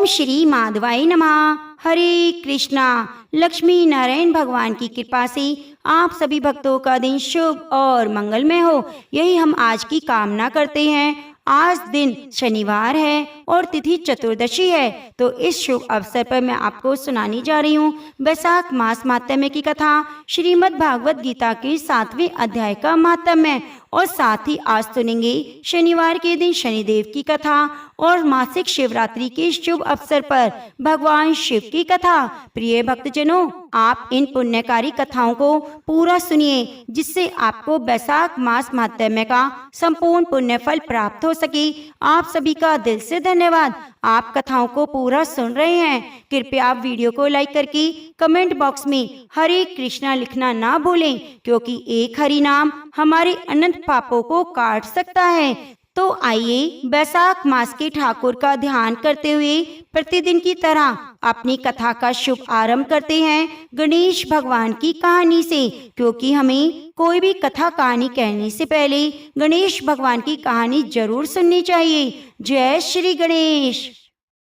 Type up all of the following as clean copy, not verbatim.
श्री माधवाय नमः। हरे कृष्णा। लक्ष्मी नारायण भगवान की कृपा से आप सभी भक्तों का दिन शुभ और मंगलमय हो, यही हम आज की कामना करते हैं। आज दिन शनिवार है और तिथि चतुर्दशी है, तो इस शुभ अवसर पर मैं आपको सुनाने जा रही हूँ वैशाख मास माहात्म्य की कथा, श्रीमद् भागवत गीता के 7वें अध्याय का माहात्म्य। और साथ ही आज सुनेंगे शनिवार के दिन शनिदेव की कथा और मासिक शिवरात्रि के शुभ अवसर पर भगवान शिव की कथा। प्रिय भक्तजनों, आप इन पुण्यकारी कथाओं को पूरा सुनिए, जिससे आपको वैशाख मास माहात्म्य का संपूर्ण पुण्य फल प्राप्त हो सके। आप सभी का दिल से धन्यवाद। आप कथाओं को पूरा सुन रहे हैं। कृपया आप वीडियो को लाइक करके कमेंट बॉक्स में हरे कृष्णा लिखना ना भूलें, क्योंकि एक हरि नाम हमारे अनंत पापों को काट सकता है। तो आइए वैशाख मास के ठाकुर का ध्यान करते हुए प्रतिदिन की तरह अपनी कथा का शुभ आरंभ करते हैं गणेश भगवान की कहानी से, क्योंकि हमें कोई भी कथा कहानी कहने से पहले गणेश भगवान की कहानी जरूर सुननी चाहिए। जय श्री गणेश।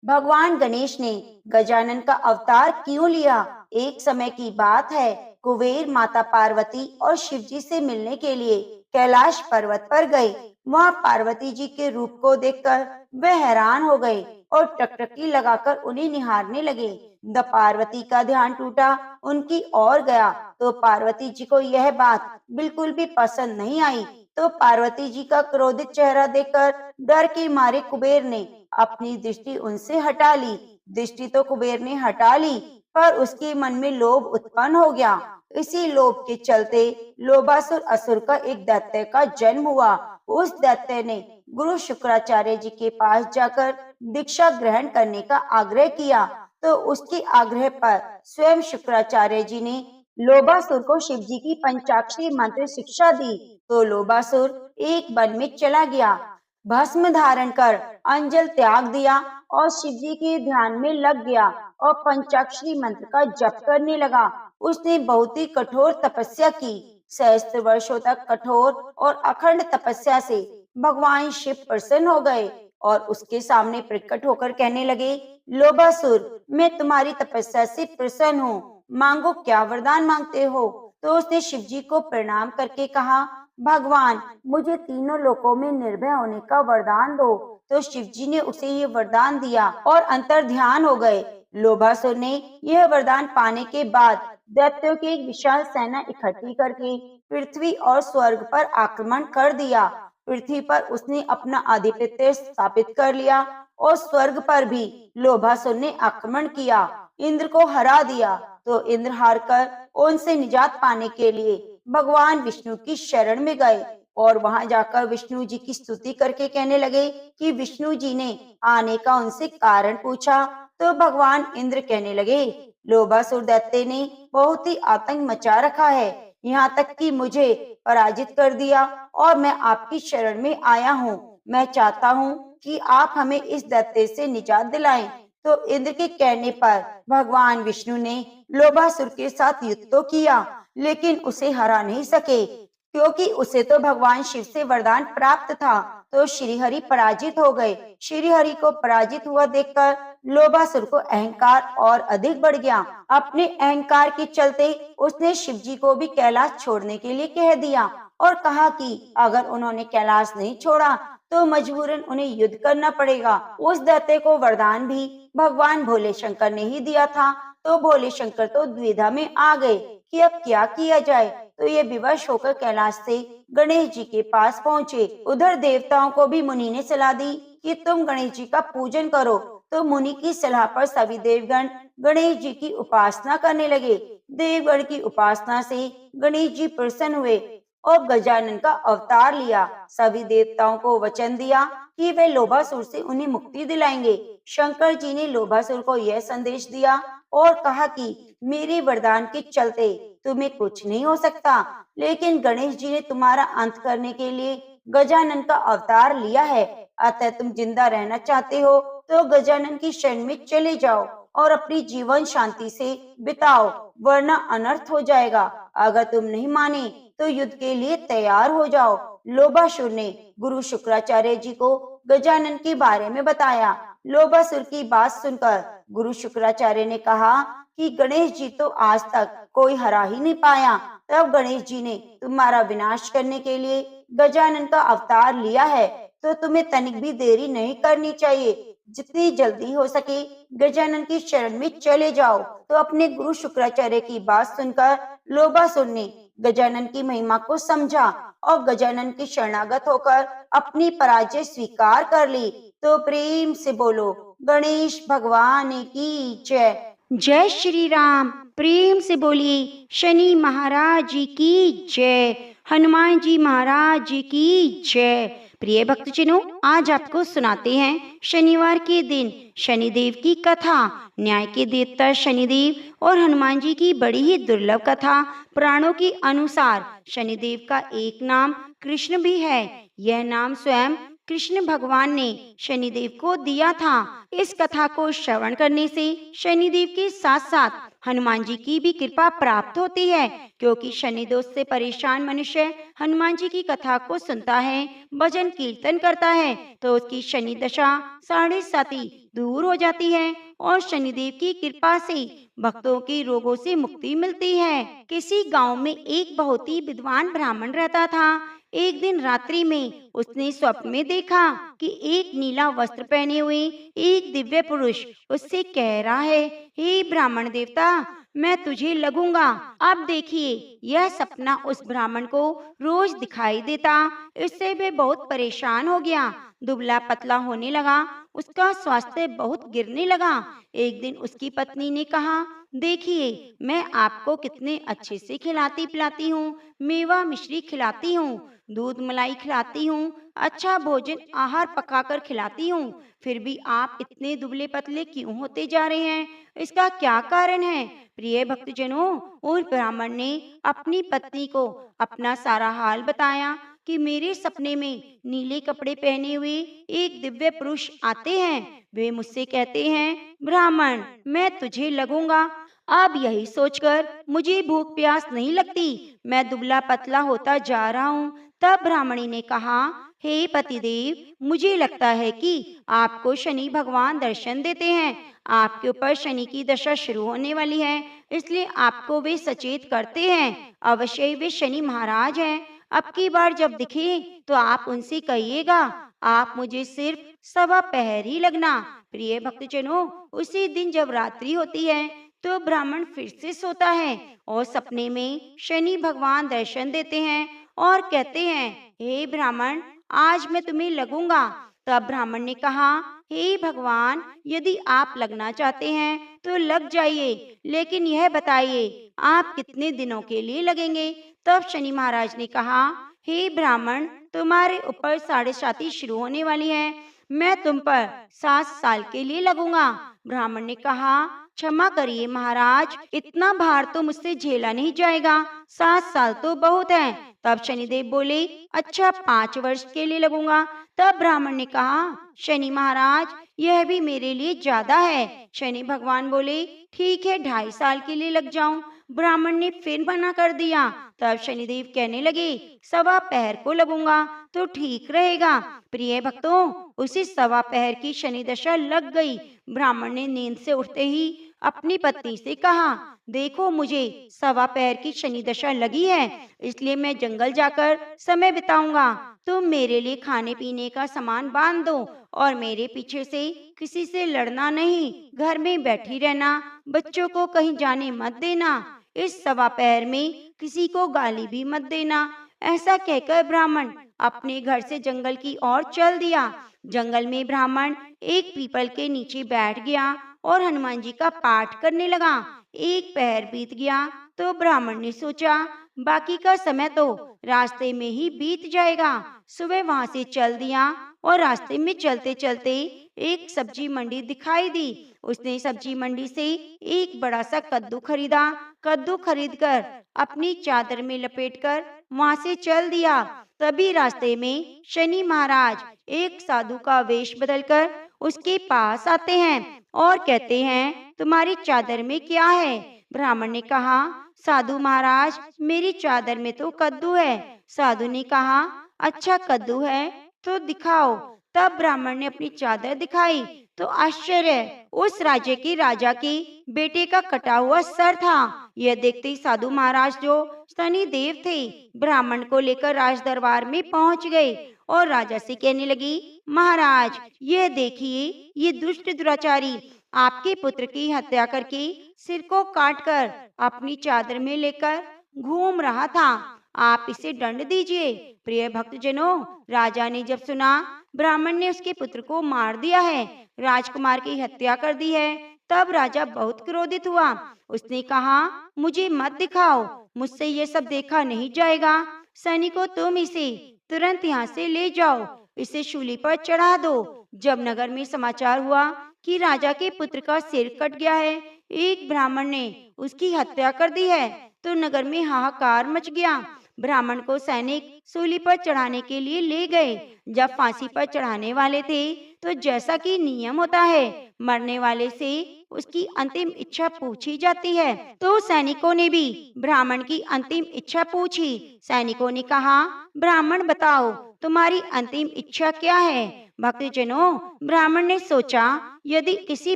भगवान गणेश ने गजानन का अवतार क्यों लिया? एक समय की बात है, कुबेर माता पार्वती और शिवजी से मिलने के लिए कैलाश पर्वत पर गए। वहाँ पार्वती जी के रूप को देखकर वे हैरान हो गए और टकटकी लगाकर उन्हें निहारने लगे। द पार्वती का ध्यान टूटा उनकी ओर गया, तो पार्वती जी को यह बात बिल्कुल भी पसंद नहीं आई। तो पार्वती जी का क्रोधित चेहरा देखकर डर के मारे कुबेर ने अपनी दृष्टि उनसे हटा ली। दृष्टि तो कुबेर ने हटा ली, पर उसके मन में लोभ उत्पन्न हो गया। इसी लोभ के चलते लोभासुर असुर का एक दैत्य का जन्म हुआ। उस दैत्य ने गुरु शुक्राचार्य जी के पास जाकर दीक्षा ग्रहण करने का आग्रह किया, तो उसके आग्रह पर स्वयं शुक्राचार्य जी ने लोभासुर को शिव जी की पंचाक्षरी मंत्र शिक्षा दी। तो लोभासुर एक वन में चला गया, भस्म धारण कर अंजल त्याग दिया और शिव जी के ध्यान में लग गया और पंचाक्षरी मंत्र का जप करने लगा। उसने बहुत ही कठोर तपस्या की। सहस्त्र वर्षों तक कठोर और अखंड तपस्या से भगवान शिव प्रसन्न हो गए और उसके सामने प्रकट होकर कहने लगे, लोभासुर, मैं तुम्हारी तपस्या से प्रसन्न हूँ, मांगो क्या वरदान मांगते हो? तो उसने शिव जी को प्रणाम करके कहा, भगवान, मुझे तीनों लोकों में निर्भय होने का वरदान दो। तो शिव जी ने उसे ये वरदान दिया और अंतर ध्यान हो गए। लोभासुर ने यह वरदान पाने के बाद दैत्यों की एक विशाल सेना इकट्ठी करके पृथ्वी और स्वर्ग पर आक्रमण कर दिया। पृथ्वी पर उसने अपना आधिपत्य स्थापित कर लिया और स्वर्ग पर भी लोभासुर ने आक्रमण किया, इंद्र को हरा दिया। तो इंद्र हारकर उनसे निजात पाने के लिए भगवान विष्णु की शरण में गए और वहां जाकर विष्णु जी की स्तुति करके कहने लगे कि विष्णु जी ने आने का उनसे कारण पूछा। तो भगवान इंद्र कहने लगे, लोभासुर दैत्य ने बहुत ही आतंक मचा रखा है, यहाँ तक कि मुझे पराजित कर दिया और मैं आपकी शरण में आया हूँ। मैं चाहता हूँ कि आप हमें इस दैत्य से निजात दिलाएं। तो इंद्र के कहने पर भगवान विष्णु ने लोभासुर के साथ युद्ध तो किया, लेकिन उसे हरा नहीं सके, क्योंकि उसे तो भगवान शिव से वरदान प्राप्त था। तो श्रीहरि पराजित हो गए। श्रीहरि को पराजित हुआ देखकर लोभासुर को अहंकार और अधिक बढ़ गया। अपने अहंकार के चलते उसने शिव जी को भी कैलाश छोड़ने के लिए कह दिया और कहा कि अगर उन्होंने कैलाश नहीं छोड़ा तो मजबूरन उन्हें युद्ध करना पड़ेगा। उस दैत्य को वरदान भी भगवान भोले शंकर ने ही दिया था। तो भोले शंकर तो द्विधा में आ गए कि अब क्या किया जाए। तो ये विवश होकर कैलाश से गणेश जी के पास पहुँचे। उधर देवताओं को भी मुनि ने सलाह दी कि तुम गणेश जी का पूजन करो। तो मुनि की सलाह पर सभी देवगण गणेश जी की उपासना करने लगे। देवगण की उपासना से गणेश जी प्रसन्न हुए और गजानन का अवतार लिया। सभी देवताओं को वचन दिया कि वे लोभासुर से उन्हें मुक्ति दिलाएंगे। शंकर जी ने लोभासुर को यह संदेश दिया और कहा कि मेरे वरदान के चलते तुम्हें कुछ नहीं हो सकता, लेकिन गणेश जी ने तुम्हारा अंत करने के लिए गजानन का अवतार लिया है। अतः तुम जिंदा रहना चाहते हो तो गजानन की शरण में चले जाओ और अपनी जीवन शांति से बिताओ, वरना अनर्थ हो जाएगा। अगर तुम नहीं माने तो युद्ध के लिए तैयार हो जाओ। लोभासुर ने गुरु शुक्राचार्य जी को गजानन के बारे में बताया। लोभासुर की बात सुनकर गुरु शुक्राचार्य ने कहा कि गणेश जी तो आज तक कोई हरा ही नहीं पाया। तब गणेश जी ने तुम्हारा विनाश करने के लिए गजानन का अवतार लिया है, तो तुम्हें तनिक भी देरी नहीं करनी चाहिए। जितनी जल्दी हो सके गजानन की शरण में चले जाओ। तो अपने गुरु शुक्राचार्य की बात सुनकर लोभासुर ने गजानन की महिमा को समझा और गजानन की शरणागत होकर अपनी पराजय स्वीकार कर ली। तो प्रेम से बोलो गणेश भगवान की जय। जय श्री राम। प्रेम से बोलिए शनि महाराज जी की जय, हनुमान जी महाराज जी की जय। प्रिय भक्तजनों, आज आपको सुनाते हैं शनिवार के दिन शनिदेव की कथा। न्याय के देवता शनिदेव और हनुमान जी की बड़ी ही दुर्लभ कथा। पुराणों के अनुसार शनिदेव का एक नाम कृष्ण भी है। यह नाम स्वयं कृष्ण भगवान ने शनिदेव को दिया था। इस कथा को श्रवण करने से शनिदेव के साथ साथ हनुमान जी की भी कृपा प्राप्त होती है, क्योंकि शनि दोष से परेशान मनुष्य हनुमान जी की कथा को सुनता है, भजन कीर्तन करता है, तो उसकी शनि दशा 7.5 दूर हो जाती है और शनिदेव की कृपा से भक्तों के रोगों से मुक्ति मिलती है। किसी गांव में एक बहुत ही विद्वान ब्राह्मण रहता था। एक दिन रात्रि में उसने स्वप्न में देखा कि एक नीला वस्त्र पहने हुए एक दिव्य पुरुष उससे कह रहा है, हे ब्राह्मण देवता, मैं तुझे लगूंगा। अब देखिए, यह सपना उस ब्राह्मण को रोज दिखाई देता। इससे वे बहुत परेशान हो गया, दुबला पतला होने लगा, उसका स्वास्थ्य बहुत गिरने लगा। एक दिन उसकी पत्नी ने कहा, देखिए, मैं आपको कितने अच्छे से खिलाती पिलाती हूँ, मेवा मिश्री खिलाती हूँ, दूध मलाई खिलाती हूँ, अच्छा भोजन आहार पकाकर खिलाती हूँ, फिर भी आप इतने दुबले पतले क्यों होते जा रहे हैं? इसका क्या कारण है? प्रिय भक्तजनों, उस ब्राह्मण ने अपनी पत्नी को अपना सारा हाल बताया कि मेरे सपने में नीले कपड़े पहने हुए एक दिव्य पुरुष आते हैं। वे मुझसे कहते हैं, ब्राह्मण, मैं तुझे लगूंगा। अब यही सोचकर मुझे भूख प्यास नहीं लगती, मैं दुबला पतला होता जा रहा हूँ। तब ब्राह्मणी ने कहा, हे पतिदेव, मुझे लगता है कि आपको शनि भगवान दर्शन देते हैं। आपके ऊपर शनि की दशा शुरू होने वाली है, इसलिए आपको वे सचेत करते हैं। अवश्य ही वे शनि महाराज हैं। अब की बार जब दिखे तो आप उनसे कहिएगा, आप मुझे सिर्फ 1.15 ही लगना। प्रिय भक्तजनों, उसी दिन जब रात्रि होती है तो ब्राह्मण फिर से सोता है और सपने में शनि भगवान दर्शन देते हैं और कहते हैं, हे ब्राह्मण, आज मैं तुम्हें लगूंगा। तब ब्राह्मण ने कहा, हे भगवान, यदि आप लगना चाहते हैं तो लग जाइए, लेकिन यह बताइए आप कितने दिनों के लिए लगेंगे? तब शनि महाराज ने कहा, हे ब्राह्मण, तुम्हारे ऊपर 7.5 शुरू होने वाली है, मैं तुम पर 7 साल के लिए लगूंगा। ब्राह्मण ने कहा, क्षमा करिए महाराज, इतना भार तो मुझसे झेला नहीं जाएगा, 7 साल तो बहुत है। तब शनिदेव बोले, अच्छा 5 वर्ष के लिए लगूंगा। तब ब्राह्मण ने कहा, शनि महाराज, यह भी मेरे लिए ज्यादा है। शनि भगवान बोले, ठीक है, 2.5 साल के लिए लग जाऊं। ब्राह्मण ने फिर मना कर दिया। तब शनिदेव कहने लगे, 1.15 को लगूंगा तो ठीक रहेगा। प्रिय भक्तों, उसी 1.15 की शनि दशा लग गई। ब्राह्मण ने नींद से उठते ही अपनी पत्नी से कहा, देखो, मुझे 1.15 की शनि दशा लगी है, इसलिए मैं जंगल जाकर समय बिताऊंगा। तुम मेरे लिए खाने पीने का सामान बांध दो और मेरे पीछे से किसी से लड़ना नहीं, घर में बैठी रहना, बच्चों को कहीं जाने मत देना, इस 1.15 में किसी को गाली भी मत देना। ऐसा कहकर ब्राह्मण अपने घर से जंगल की ओर चल दिया। जंगल में ब्राह्मण एक पीपल के नीचे बैठ गया और हनुमान जी का पाठ करने लगा। एक पहर बीत गया तो ब्राह्मण ने सोचा, बाकी का समय तो रास्ते में ही बीत जाएगा। सुबह वहां से चल दिया और रास्ते में चलते चलते एक सब्जी मंडी दिखाई दी। उसने सब्जी मंडी से एक बड़ा सा कद्दू खरीदा। कद्दू खरीदकर अपनी चादर में लपेटकर वहां से चल दिया। तभी रास्ते में शनि महाराज एक साधु का वेश बदलकर उसके पास आते हैं और कहते हैं, तुम्हारी चादर में क्या है? ब्राह्मण ने कहा, साधु महाराज, मेरी चादर में तो कद्दू है। साधु ने कहा, अच्छा कद्दू है तो दिखाओ। तब ब्राह्मण ने अपनी चादर दिखाई तो आश्चर्य, उस राज्य के राजा के बेटे का कटा हुआ सर था। यह देखते ही साधु महाराज जो शनिदेव थे, ब्राह्मण को लेकर राज दरबार में पहुंच गए और राजा से कहने लगी, महाराज यह देखिए, ये दुष्ट दुराचारी आपके पुत्र की हत्या करके सिर को काटकर अपनी चादर में लेकर घूम रहा था। आप इसे दंड दीजिए। प्रिय भक्तजनों, राजा ने जब सुना ब्राह्मण ने उसके पुत्र को मार दिया है, राजकुमार की हत्या कर दी है, तब राजा बहुत क्रोधित हुआ। उसने कहा, मुझे मत दिखाओ, मुझसे ये सब देखा नहीं जाएगा। सैनिकों, तुम इसे तुरंत यहाँ से ले जाओ, इसे शूली पर चढ़ा दो। जब नगर में समाचार हुआ कि राजा के पुत्र का सिर कट गया है, एक ब्राह्मण ने उसकी हत्या कर दी है, तो नगर में हाहाकार मच गया। ब्राह्मण को सैनिक सूली पर चढ़ाने के लिए ले गए। जब फांसी पर चढ़ाने वाले थे, तो जैसा कि नियम होता है, मरने वाले से उसकी अंतिम इच्छा पूछी जाती है, तो सैनिकों ने भी ब्राह्मण की अंतिम इच्छा पूछी। सैनिकों ने कहा, ब्राह्मण बताओ, तुम्हारी अंतिम इच्छा क्या है? भक्तजनों, ब्राह्मण ने सोचा, यदि किसी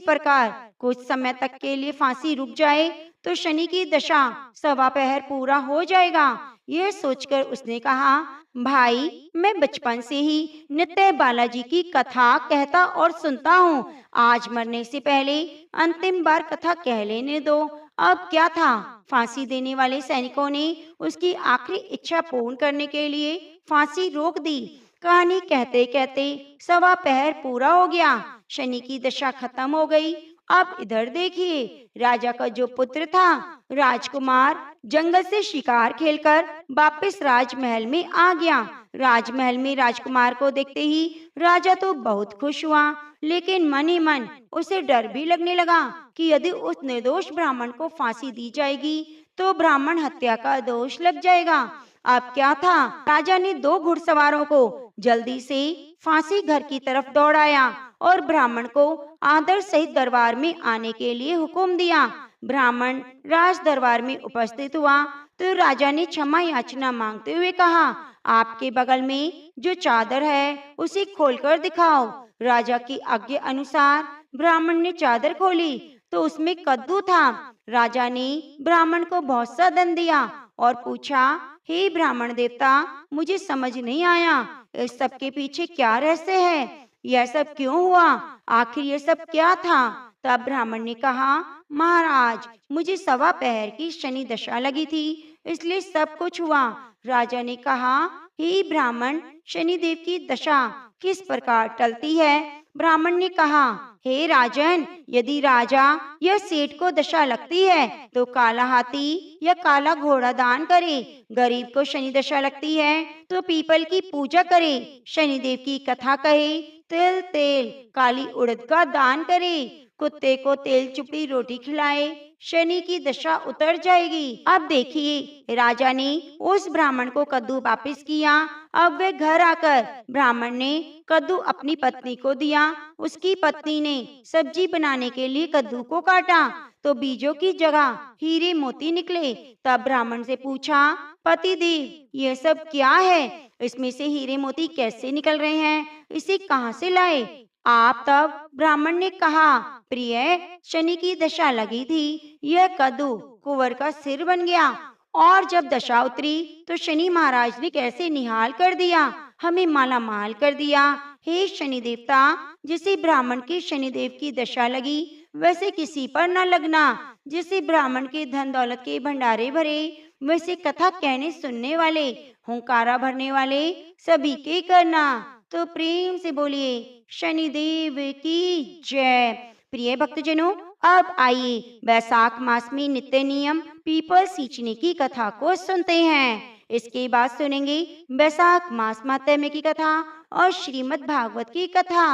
प्रकार कुछ समय तक के लिए फांसी रुक जाए तो शनि की दशा सवा पहर पूरा हो जाएगा। यह सोचकर उसने कहा, भाई, मैं बचपन से ही नित्य बालाजी की कथा कहता और सुनता हूँ। आज मरने से पहले अंतिम बार कथा कह लेने दो। अब क्या था, फांसी देने वाले सैनिकों ने उसकी आखिरी इच्छा पूर्ण करने के लिए फांसी रोक दी। कहानी कहते कहते सवा पहर पूरा हो गया, शनि की दशा खत्म हो गई। अब इधर देखिए, राजा का जो पुत्र था, राजकुमार, जंगल से शिकार खेलकर वापस राजमहल में आ गया। राजमहल में राजकुमार को देखते ही राजा तो बहुत खुश हुआ, लेकिन मन ही मन उसे डर भी लगने लगा कि यदि उस निर्दोष ब्राह्मण को फांसी दी जाएगी तो ब्राह्मण हत्या का दोष लग जाएगा। अब क्या था, राजा ने 2 घुड़सवारों को जल्दी से फांसी घर की तरफ दौड़ाया और ब्राह्मण को आदर सहित दरबार में आने के लिए हुक्म दिया। ब्राह्मण राज दरबार में उपस्थित हुआ तो राजा ने क्षमा याचना मांगते हुए कहा, आपके बगल में जो चादर है उसे खोलकर दिखाओ। राजा की आज्ञा अनुसार ब्राह्मण ने चादर खोली तो उसमें कद्दू था। राजा ने ब्राह्मण को बहुत सा दंड दिया और पूछा, हे ब्राह्मण देवता, मुझे समझ नहीं आया, इस सब के पीछे क्या रहस्य है? यह सब क्यों हुआ? आखिर ये सब क्या था? तब ब्राह्मण ने कहा, महाराज, मुझे सवा पहर की शनि दशा लगी थी, इसलिए सब कुछ हुआ। राजा ने कहा, हे ब्राह्मण, शनिदेव की दशा किस प्रकार टलती है? ब्राह्मण ने कहा, हे राजन, यदि राजा या सेठ को दशा लगती है तो काला हाथी या काला घोड़ा दान करे। गरीब को शनि दशा लगती है तो पीपल की पूजा करे, शनिदेव की कथा कहे, तिल तेल काली उड़द का दान करे, कुत्ते को तेल चुपड़ी रोटी खिलाए, शनि की दशा उतर जाएगी। अब देखिए, राजा ने उस ब्राह्मण को कद्दू वापस किया। अब वे घर आकर ब्राह्मण ने कद्दू अपनी पत्नी को दिया। उसकी पत्नी ने सब्जी बनाने के लिए कद्दू को काटा तो बीजों की जगह हीरे मोती निकले। तब ब्राह्मण से पूछा, पति देव, यह सब क्या है? इसमें से हीरे मोती कैसे निकल रहे हैं? इसे कहाँ से लाए आप? तब ब्राह्मण ने कहा, प्रिय, शनि की दशा लगी थी, यह कद्दू कुंवर का सिर बन गया और जब दशा उतरी तो शनि महाराज ने कैसे निहाल कर दिया, हमें माला माल कर दिया। हे शनि देवता, जिसे ब्राह्मण के शनिदेव की दशा लगी वैसे किसी पर न लगना। जिसे ब्राह्मण के धन दौलत के भंडारे भरे, वैसे कथा कहने सुनने वाले, हुंकारा भरने वाले सभी के करना। तो प्रेम से बोलिए शनिदेव की जय। प्रिय भक्तजनों, अब आइए वैशाख मास में नित्य नियम पीपल सींचने की कथा को सुनते हैं। इसके बाद सुनेंगे वैशाख मास माहात्म्य की कथा और श्रीमद् भागवत की कथा।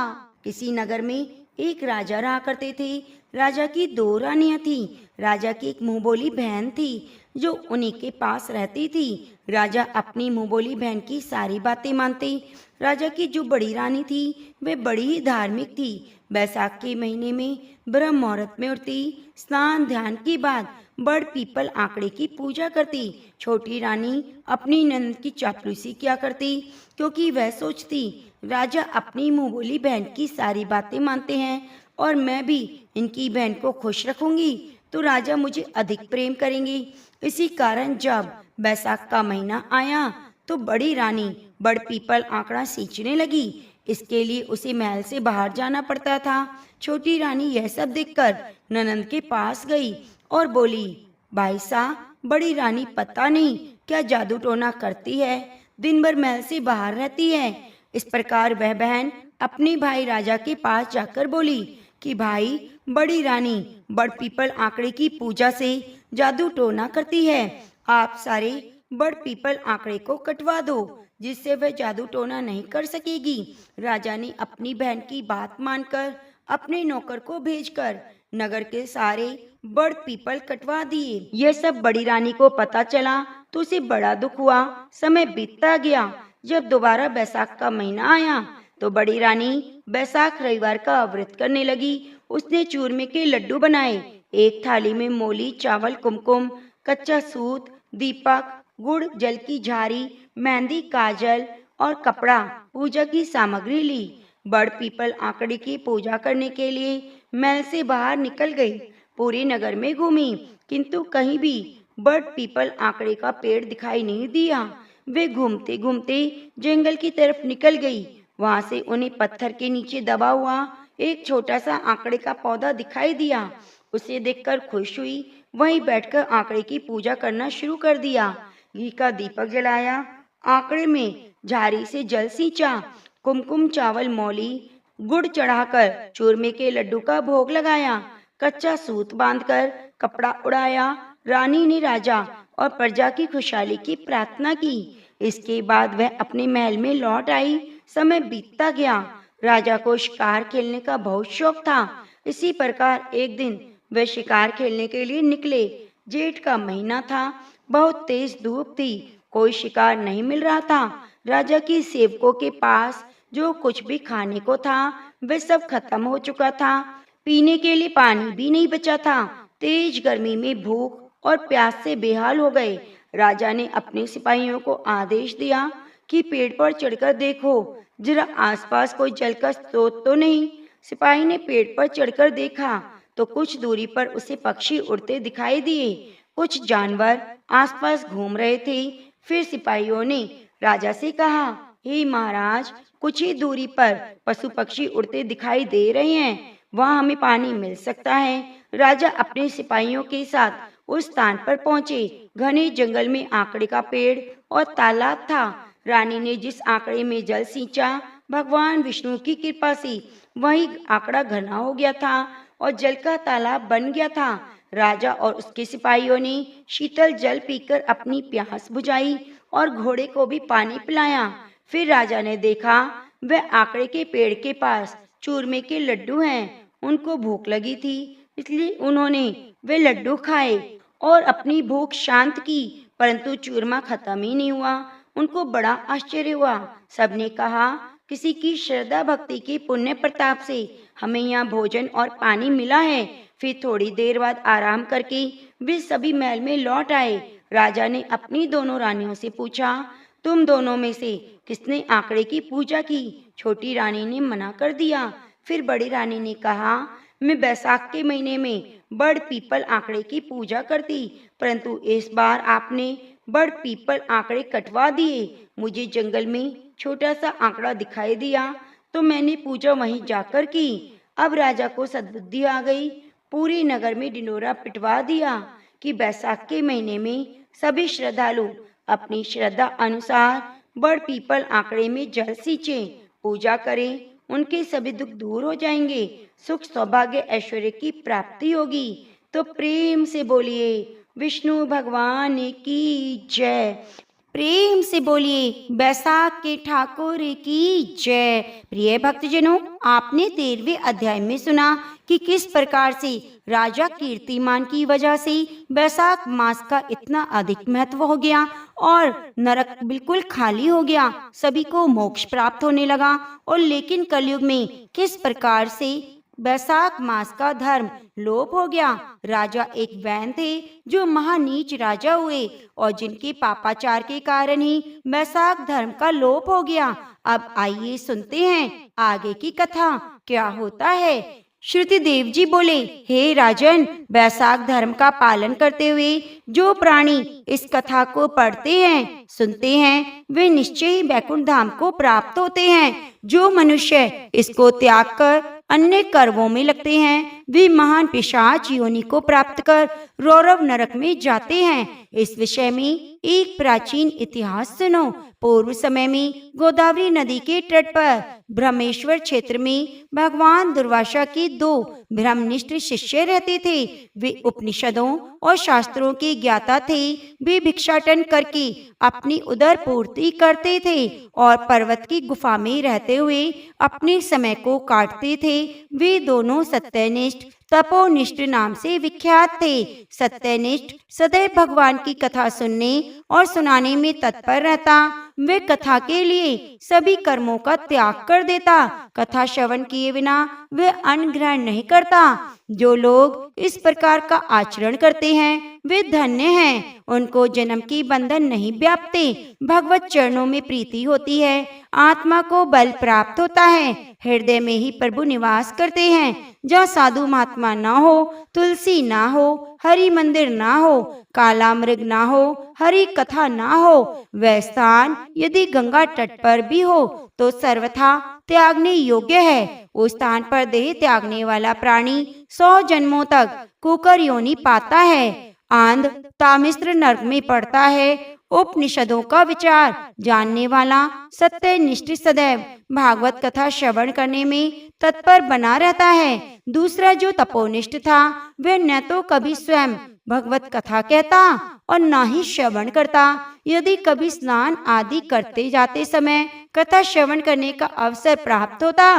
किसी नगर में एक राजा रहा करते थे। राजा की 2 रानियां थीं। राजा की एक मुंह बोली बहन थी। जो उन्हीं के पास रहती थी। राजा अपनी मुँह बोली बहन की सारी बातें मानते। राजा की जो बड़ी रानी थी वे बड़ी ही धार्मिक थी। बैसाख के महीने में ब्रह्म मुहूर्त में उठती, स्नान ध्यान के बाद बड़ पीपल आंकड़े की पूजा करती। छोटी रानी अपनी नंद की चापलूसी किया करती, क्योंकि वह सोचती राजा अपनी मुँह बोली बहन की सारी बातें मानते हैं और मैं भी इनकी बहन को खुश रखूंगी तो राजा मुझे अधिक प्रेम करेंगे। इसी कारण जब बैसाख का महीना आया तो बड़ी रानी बड़ पीपल आंकड़ा सींचने लगी। इसके लिए उसे महल से बाहर जाना पड़ता था। छोटी रानी यह सब देखकर ननंद के पास गई और बोली, भाई साहब बड़ी रानी पता नहीं क्या जादू टोना करती है, दिन भर महल से बाहर रहती है। इस प्रकार वह बहन अपने भाई राजा के पास जाकर बोली कि भाई बड़ी रानी बड़ पीपल आंकड़े की पूजा से जादू टोना करती है, आप सारे बड़ पीपल आंकड़े को कटवा दो जिससे वह जादू टोना नहीं कर सकेगी। राजा ने अपनी बहन की बात मानकर अपने नौकर को भेजकर नगर के सारे बड़ पीपल कटवा दिए। यह सब बड़ी रानी को पता चला तो उसे बड़ा दुख हुआ। समय बीतता गया। जब दोबारा बैसाख का महीना आया तो बड़ी रानी बैसाख रविवार का व्रत करने लगी। उसने चूरमे के लड्डू बनाए। एक थाली में मोली, चावल, कुमकुम, कच्चा सूत, दीपक, गुड़, जल की झारी, मेहंदी, काजल और कपड़ा पूजा की सामग्री ली। बड़ पीपल आंकड़े की पूजा करने के लिए महल से बाहर निकल गई। पूरे नगर में घूमी किंतु कहीं भी बड़ पीपल आंकड़े का पेड़ दिखाई नहीं दिया। वे घूमते घूमते जंगल की तरफ निकल गई। वहां से उन्हें पत्थर के नीचे दबा हुआ एक छोटा सा आंकड़े का पौधा दिखाई दिया। उसे देखकर खुश हुई। वहीं बैठकर आंकड़े की पूजा करना शुरू कर दिया। घी का दीपक जलाया, आंकड़े में झारी से जल सींचा, कुमकुम, चावल, मौली, गुड़ चढ़ाकर चूरमे के लड्डू का भोग लगाया, कच्चा सूत बांधकर कपड़ा उड़ाया। रानी ने राजा और प्रजा की खुशहाली की प्रार्थना की। इसके बाद वह अपने महल में लौट आई। समय बीतता गया। राजा को शिकार खेलने का बहुत शौक था। इसी प्रकार एक दिन वे शिकार खेलने के लिए निकले। जेठ का महीना था। बहुत तेज धूप थी। कोई शिकार नहीं मिल रहा था। राजा की सेवकों के पास जो कुछ भी खाने को था वह सब खत्म हो चुका था। पीने के लिए पानी भी नहीं बचा था। तेज गर्मी में भूख और प्यास से बेहाल हो गए। राजा ने अपने सिपाहियों को आदेश दिया कि पेड़ पर चढ़कर देखो जरा आसपास कोई जल का स्रोत तो नहीं। सिपाही ने पेड़ पर चढ़कर देखा तो कुछ दूरी पर उसे पक्षी उड़ते दिखाई दिए। कुछ जानवर आसपास घूम रहे थे। फिर सिपाहियों ने राजा से कहा, हे महाराज, कुछ ही दूरी पर पशु पक्षी उड़ते दिखाई दे रहे हैं, वहाँ हमें पानी मिल सकता है। राजा अपने सिपाहियों के साथ उस स्थान पर पहुंचे। घने जंगल में आंकड़े का पेड़ और तालाब था। रानी ने जिस आंकड़े में जल सींचा, भगवान विष्णु की कृपा से वही आंकड़ा घना हो गया था और जल का तालाब बन गया था। राजा और उसके सिपाहियों ने शीतल जल पीकर अपनी प्यास बुझाई और घोड़े को भी पानी पिलाया। फिर राजा ने देखा वह आंकड़े के पेड़ के पास चूरमे के लड्डू हैं। उनको भूख लगी थी, इसलिए उन्होंने वे लड्डू खाए और अपनी भूख शांत की, परंतु चूरमा खत्म ही नहीं हुआ। उनको बड़ा आश्चर्य हुआ। सबने कहा, किसी की श्रद्धा भक्ति के पुण्य प्रताप से हमें यहाँ भोजन और पानी मिला है। फिर थोड़ी देर बाद आराम करके वे सभी महल में लौट आए। राजा ने अपनी दोनों रानियों से पूछा, तुम दोनों में से किसने आंकड़े की पूजा की? छोटी रानी ने मना कर दिया। फिर बड़ी रानी ने कहा, मैं बैसाख के महीने में बड़ पीपल आंकड़े की पूजा करती, परंतु इस बार आपने बड़ पीपल आंकड़े कटवा दिए। मुझे जंगल में छोटा सा आंकड़ा दिखाई दिया तो मैंने पूजा वहीं जाकर की। अब राजा को सद्बुद्धि आ गई। पूरे नगर में ढिंढोरा पिटवा दिया कि बैसाख के महीने में सभी श्रद्धालु अपनी श्रद्धा अनुसार बड़ पीपल आंकड़े में जल सींचे, पूजा करें, उनके सभी दुख दूर हो जाएंगे, सुख सौभाग्य ऐश्वर्य की प्राप्ति होगी। तो प्रेम से बोलिए विष्णु भगवान की जय। प्रेम से बोलिए बैसाख के ठाकुर की जय। प्रिय भक्तजनों, आपने 13वें अध्याय में सुना कि किस प्रकार से राजा कीर्तिमान की वजह से बैसाख मास का इतना अधिक महत्व हो गया और नरक बिल्कुल खाली हो गया, सभी को मोक्ष प्राप्त होने लगा। और लेकिन कलयुग में किस प्रकार से बैसाख मास का धर्म लोप हो गया। राजा एक वैन थे जो महानीच राजा हुए और जिनके पापाचार के कारण ही बैसाख धर्म का लोप हो गया। अब आइए सुनते हैं आगे की कथा क्या होता है। श्रुति देव जी बोले, हे राजन, बैसाख धर्म का पालन करते हुए जो प्राणी इस कथा को पढ़ते हैं, सुनते हैं, वे निश्चय ही बैकुंठ धाम को प्राप्त होते हैं। जो मनुष्य इसको त्याग कर अन्य कर्मों में लगते हैं, वे महान पिशाच योनि को प्राप्त कर रौरव नरक में जाते हैं। इस विषय में एक प्राचीन इतिहास सुनो। पूर्व समय में गोदावरी नदी के तट पर ब्रह्मेश्वर क्षेत्र में भगवान दुर्वासा के 2 ब्रह्मनिष्ठ शिष्य रहते थे। वे उपनिषदों और शास्त्रों के ज्ञाता थे। वे भिक्षाटन करके अपनी उदर पूर्ति करते थे और पर्वत की गुफा में रहते हुए अपने समय को काटते थे। वे दोनों सत्यनिष्ठ तपोनिष्ठ नाम से विख्यात थे। सत्यनिष्ठ सदैव भगवान की कथा सुनने और सुनाने में तत्पर रहता। वे कथा के लिए सभी कर्मों का त्याग कर देता। कथा श्रवण किए बिना वे अन्न ग्रहण नहीं करता। जो लोग इस प्रकार का आचरण करते हैं वे धन्य हैं। उनको जन्म की बंधन नहीं व्यापते। भगवत चरणों में प्रीति होती है। आत्मा को बल प्राप्त होता है। हृदय में ही प्रभु निवास करते हैं। जहाँ साधु महात्मा ना हो, तुलसी ना हो, हरि मंदिर ना हो, काला मृग ना हो, हरि कथा ना हो, वह स्थान यदि गंगा तट पर भी हो तो सर्वथा त्यागने योग्य है। उस स्थान पर देह त्यागने वाला प्राणी 100 जन्मों तक कुकर योनि पाता है, आंध तामिस्त्र नरक में पड़ता है। उपनिषदों का विचार जानने वाला सत्यनिष्ठ सदैव भागवत कथा श्रवण करने में तत्पर बना रहता है। दूसरा जो तपोनिष्ठ था वह न तो कभी स्वयं भगवत कथा कहता और न ही श्रवण करता। यदि कभी स्नान आदि करते जाते समय कथा श्रवण करने का अवसर प्राप्त होता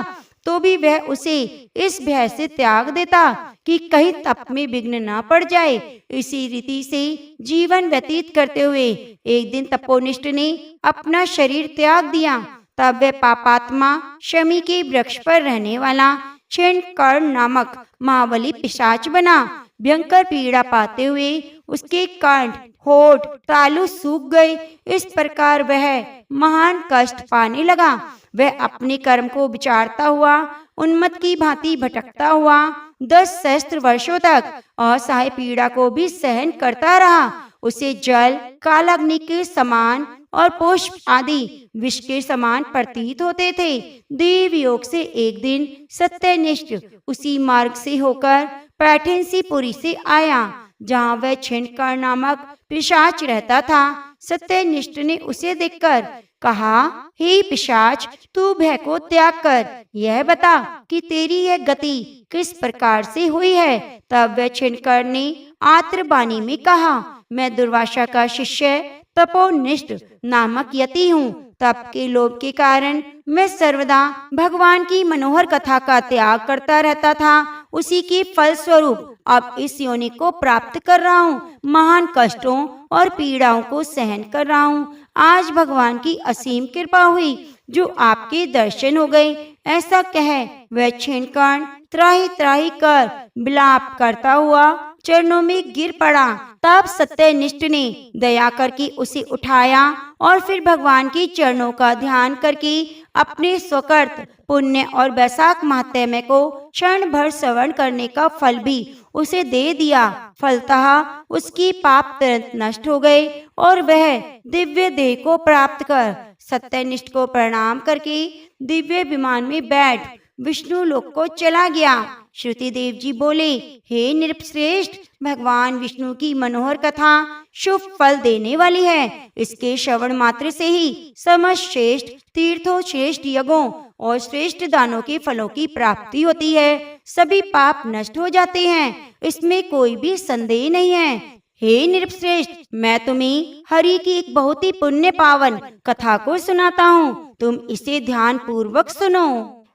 तो भी वह उसे इस भय से त्याग देता कि कहीं तप में विघ्न न पड़ जाए। इसी रीति से जीवन व्यतीत करते हुए एक दिन तपोनिष्ठ ने अपना शरीर त्याग दिया। तब वह पापात्मा शमी के वृक्ष पर रहने वाला क्षीणकर्ण नामक महाबली पिशाच बना। भयंकर पीड़ा पाते हुए उसके कंठ, होठ, तालु सूख गए। इस प्रकार वह महान कष्ट पाने लगा। वह अपने कर्म को विचारता हुआ उन्मत्त की भांति भटकता हुआ 10 सहस्त्र वर्षों तक असहाय पीड़ा को भी सहन करता रहा। उसे जल कालाग्नि के समान और पुष्प आदि विष के समान प्रतीत होते थे। देव योग से एक दिन सत्यनिष्ठ उसी मार्ग से होकर पैठनसीपुरी से आया जहाँ वह क्षीणकर्ण नामक पिशाच रहता था। सत्यनिष्ठ ने उसे देखकर कहा, हे पिशाच, तू भय को त्याग कर यह बता कि तेरी यह गति किस प्रकार से हुई है। तब वह क्षीणकर्ण ने आर्तवाणी में कहा, मैं दुर्वासा का शिष्य तपोनिष्ठ नामक यति हूँ। तप के लोभ के कारण मैं सर्वदा भगवान की मनोहर कथा का त्याग करता रहता था। उसी के फल स्वरूप अब इस योनि को प्राप्त कर रहा हूँ। महान कष्टों और पीड़ाओं को सहन कर रहा हूँ। आज भगवान की असीम कृपा हुई जो आपके दर्शन हो गए। ऐसा कह वह क्षीणकर्ण त्राहि त्राहि कर विलाप करता हुआ चरणों में गिर पड़ा। तब सत्यनिष्ठ ने दया करके उसे उठाया और फिर भगवान के चरणों का ध्यान करके अपने स्वकृत पुण्य और बैसाख महात्म्य को क्षण भर श्रवण करने का फल भी उसे दे दिया। फलतः उसकी पाप तुरंत नष्ट हो गए और वह दिव्य देह को प्राप्त कर सत्यनिष्ठ को प्रणाम करके दिव्य विमान में बैठ विष्णु लोक को चला गया। श्रुति देव जी बोले, हे नृपश्रेष्ठ, भगवान विष्णु की मनोहर कथा शुभ फल देने वाली है। इसके श्रवण मात्र से ही समस्त श्रेष्ठ तीर्थों, श्रेष्ठ यज्ञों और श्रेष्ठ दानों के फलों की प्राप्ति होती है। सभी पाप नष्ट हो जाते हैं, इसमें कोई भी संदेह नहीं है। हे नृपश्रेष्ठ, मैं तुम्हें हरि की एक बहुत ही पुण्य पावन कथा को सुनाता हूँ। तुम इसे ध्यान पूर्वक सुनो।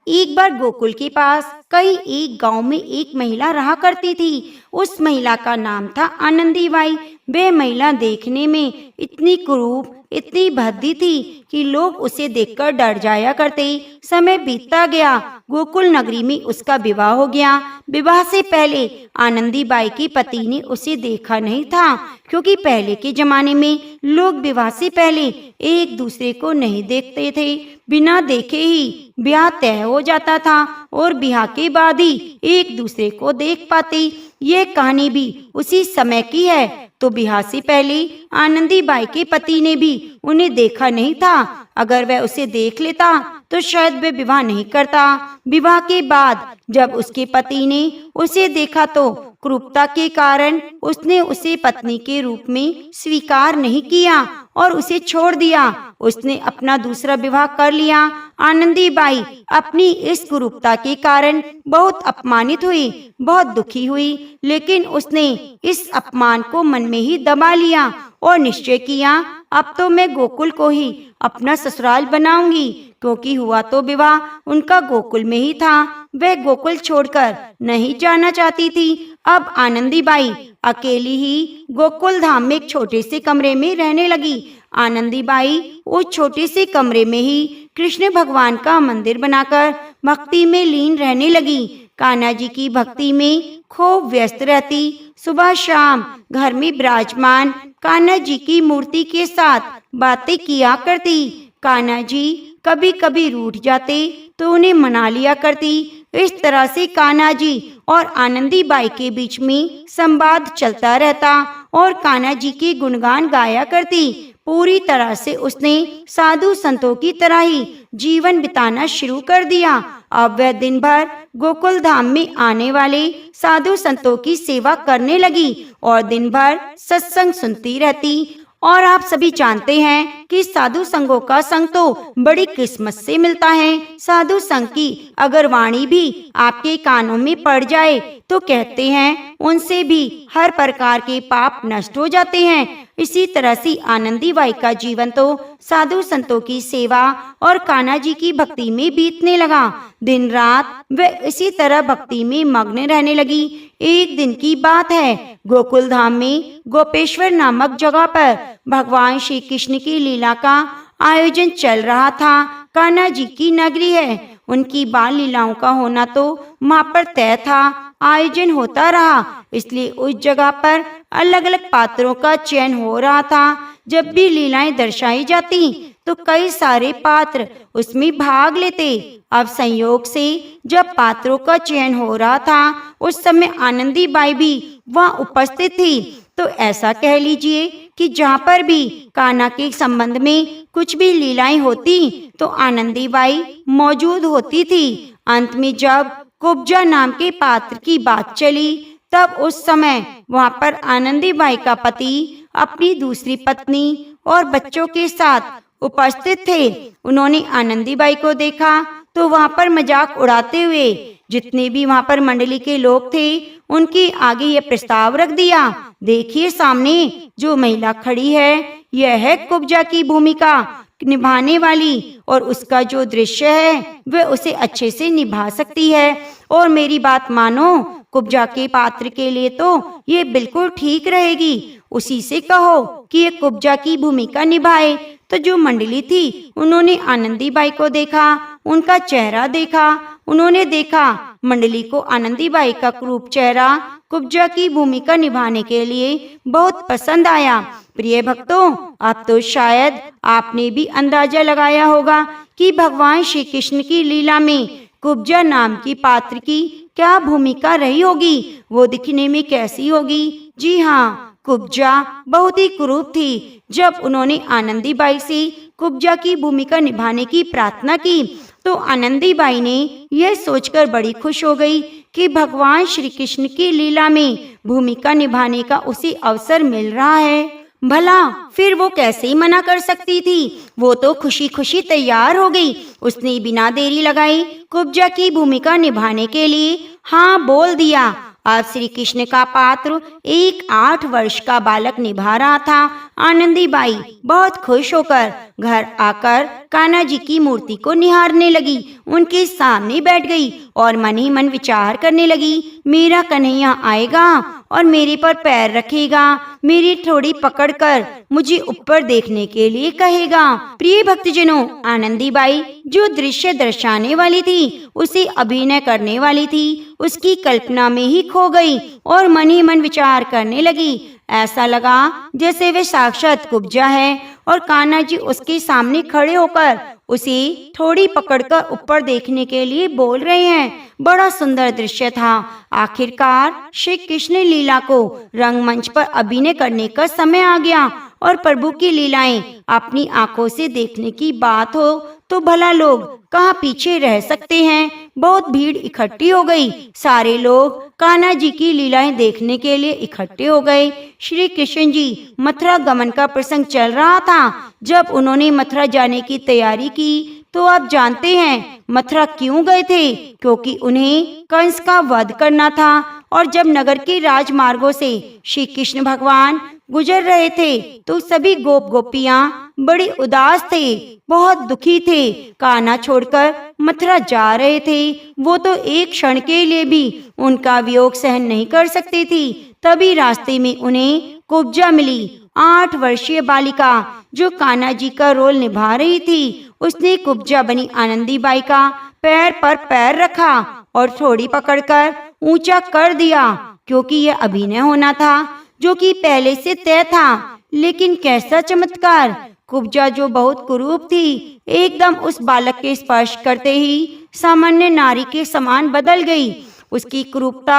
एक बार गोकुल के पास कहीं एक गांव में एक महिला रहा करती थी। उस महिला का नाम था आनंदी बाई। वह महिला देखने में इतनी कुरूप, इतनी भद्दी थी कि लोग उसे देखकर डर जाया करते। समय बीतता गया, गोकुल नगरी में उसका विवाह हो गया। विवाह से पहले आनंदी बाई के पति ने उसे देखा नहीं था, क्योंकि पहले के जमाने में लोग विवाह से पहले एक दूसरे को नहीं देखते थे। बिना देखे ही ब्याह तय हो जाता था और ब्याह के बाद ही एक दूसरे को देख पाते। ये कहानी भी उसी समय की है। तो ब्याह से पहले आनंदी बाई के पति ने भी उन्हें देखा नहीं था। अगर वह उसे देख लेता तो शायद वह विवाह नहीं करता। विवाह के बाद जब उसके पति ने उसे देखा तो क्रूरता के कारण उसने उसे पत्नी के रूप में स्वीकार नहीं किया और उसे छोड़ दिया। उसने अपना दूसरा विवाह कर लिया। आनंदी बाई अपनी इस क्रूरता के कारण बहुत अपमानित हुई, बहुत दुखी हुई, लेकिन उसने इस अपमान को मन में ही दबा लिया और निश्चय किया, अब तो मैं गोकुल को ही अपना ससुराल बनाऊंगी। क्योंकि हुआ तो विवाह उनका गोकुल में ही था, वह गोकुल छोड़कर नहीं जाना चाहती थी। अब आनंदी बाई अकेली ही गोकुल धाम में एक छोटे से कमरे में रहने लगी। आनंदी बाई उस छोटे से कमरे में ही कृष्ण भगवान का मंदिर बनाकर भक्ति में लीन रहने लगी। कान्हा जी की भक्ति में खूब व्यस्त रहती। सुबह शाम घर में विराजमान कान्हा जी की मूर्ति के साथ बातें किया करती। कान्हा जी कभी कभी रूठ जाते तो उन्हें मना लिया करती। इस तरह से कान्हा जी और आनंदी बाई के बीच में संवाद चलता रहता और कान्हा जी के गुणगान गाया करती। पूरी तरह से उसने साधु संतों की तरह ही जीवन बिताना शुरू कर दिया। अब वह दिन भर गोकुल धाम में आने वाले साधु संतों की सेवा करने लगी और दिन भर सत्संग सुनती रहती। और आप सभी जानते हैं कि साधु संगों का संग तो बड़ी किस्मत से मिलता है। साधु संग की अगर वाणी भी आपके कानों में पड़ जाए तो कहते हैं उनसे भी हर प्रकार के पाप नष्ट हो जाते हैं। इसी तरह से आनंदी बाई का जीवन तो साधु संतों की सेवा और कान्हा जी की भक्ति में बीतने लगा। दिन रात वह इसी तरह भक्ति में मग्न रहने लगी। एक दिन की बात है, गोकुल धाम में गोपेश्वर नामक जगह पर भगवान श्री कृष्ण की लीला का आयोजन चल रहा था। कान्हा जी की नगरी है, उनकी बाल लीलाओं का होना तो वहाँ पर तय था। आयोजन होता रहा, इसलिए उस जगह पर अलग अलग पात्रों का चयन हो रहा था। जब भी लीलाएं दर्शाई जाती तो कई सारे पात्र उसमें भाग लेते। अब संयोग से जब पात्रों का चयन हो रहा था उस समय आनंदी बाई भी वहाँ उपस्थित थी। तो ऐसा कह लीजिए कि जहाँ पर भी कान्हा के संबंध में कुछ भी लीलाएं होती तो आनंदी बाई मौजूद होती थी। अंत में जब कुब्जा नाम के पात्र की बात चली तब उस समय वहाँ पर आनंदी बाई का पति अपनी दूसरी पत्नी और बच्चों के साथ उपस्थित थे। उन्होंने आनंदी बाई को देखा तो वहाँ पर मजाक उड़ाते हुए जितने भी वहाँ पर मंडली के लोग थे उनके आगे यह प्रस्ताव रख दिया, देखिए सामने जो महिला खड़ी है यह है कुब्जा की भूमिका निभाने वाली और उसका जो दृश्य है वह उसे अच्छे से निभा सकती है। और मेरी बात मानो, कुब्जा के पात्र के लिए तो ये बिल्कुल ठीक रहेगी। उसी से कहो कि ये कुब्जा की भूमिका निभाए। तो जो मंडली थी उन्होंने आनंदी बाई को देखा, उनका चेहरा देखा। उन्होंने देखा मंडली को आनंदी बाई का क्रूप चेहरा कुब्जा की भूमिका निभाने के लिए बहुत पसंद आया। प्रिय भक्तों, अब तो शायद आपने भी अंदाजा लगाया होगा कि भगवान श्री कृष्ण की लीला में कुब्जा नाम की पात्र की क्या भूमिका रही होगी, वो दिखने में कैसी होगी। जी हाँ, कुब्जा बहुत ही कुरूप थी। जब उन्होंने आनंदी बाई से कुब्जा की भूमिका निभाने की प्रार्थना की तो आनंदी बाई ने यह सोचकर बड़ी खुश हो गई कि भगवान श्री कृष्ण की लीला में भूमिका निभाने का उसे अवसर मिल रहा है। भला फिर वो कैसे ही मना कर सकती थी। वो तो खुशी खुशी तैयार हो गई। उसने बिना देरी लगाई कुब्जा की भूमिका निभाने के लिए हाँ बोल दिया अब श्री कृष्ण का पात्र एक 8 वर्ष का बालक निभा रहा था। आनंदी बाई बहुत खुश होकर घर आकर कान्हा जी की मूर्ति को निहारने लगी। उनके सामने बैठ गई और मन ही मन विचार करने लगी, मेरा कन्हैया आएगा और मेरे पर पैर रखेगा, मेरी थोड़ी पकड़कर मुझे ऊपर देखने के लिए कहेगा। प्रिय भक्तजनों, आनंदी बाई जो दृश्य दर्शाने वाली थी, उसे अभिनय करने वाली थी, उसकी कल्पना में ही खो गई और मन ही मन विचार करने लगी। ऐसा लगा जैसे वे साक्षात कुब्जा है और कान्हा जी उसके सामने खड़े होकर उसे थोड़ी पकड़कर ऊपर देखने के लिए बोल रहे हैं। बड़ा सुंदर दृश्य था। आखिरकार श्री कृष्ण लीला को रंगमंच पर अभिनय करने का समय आ गया और प्रभु की लीलाएं अपनी आंखों से देखने की बात हो तो भला लोग कहाँ पीछे रह सकते हैं। बहुत भीड़ इकट्ठी हो गई। सारे लोग कान्हा जी की लीलाएं देखने के लिए इकट्ठे हो गए। श्री कृष्ण जी मथुरा गमन का प्रसंग चल रहा था। जब उन्होंने मथुरा जाने की तैयारी की तो आप जानते हैं मथुरा क्यों गए थे, क्योंकि उन्हें कंस का वध करना था। और जब नगर के राजमार्गों से श्री कृष्ण भगवान गुजर रहे थे तो सभी गोप गोपियां बड़ी उदास थे, बहुत दुखी थे। कान्हा छोड़कर मथुरा जा रहे थे। वो तो एक क्षण के लिए भी उनका वियोग सहन नहीं कर सकती थी। तभी रास्ते में उन्हें कुब्जा मिली। 8 वर्षीय बालिका जो कान्हा जी का रोल निभा रही थी, उसने कुब्जा बनी आनंदी बाई का पैर पर पैर रखा और थोड़ी पकड़कर ऊंचा कर दिया, क्योंकि यह अभिनय होना था जो कि पहले से तय था। लेकिन कैसा चमत्कार! कुब्जा जो बहुत कुरूप थी, एकदम उस बालक के स्पर्श करते ही सामान्य नारी के समान बदल गई। उसकी कुरूपता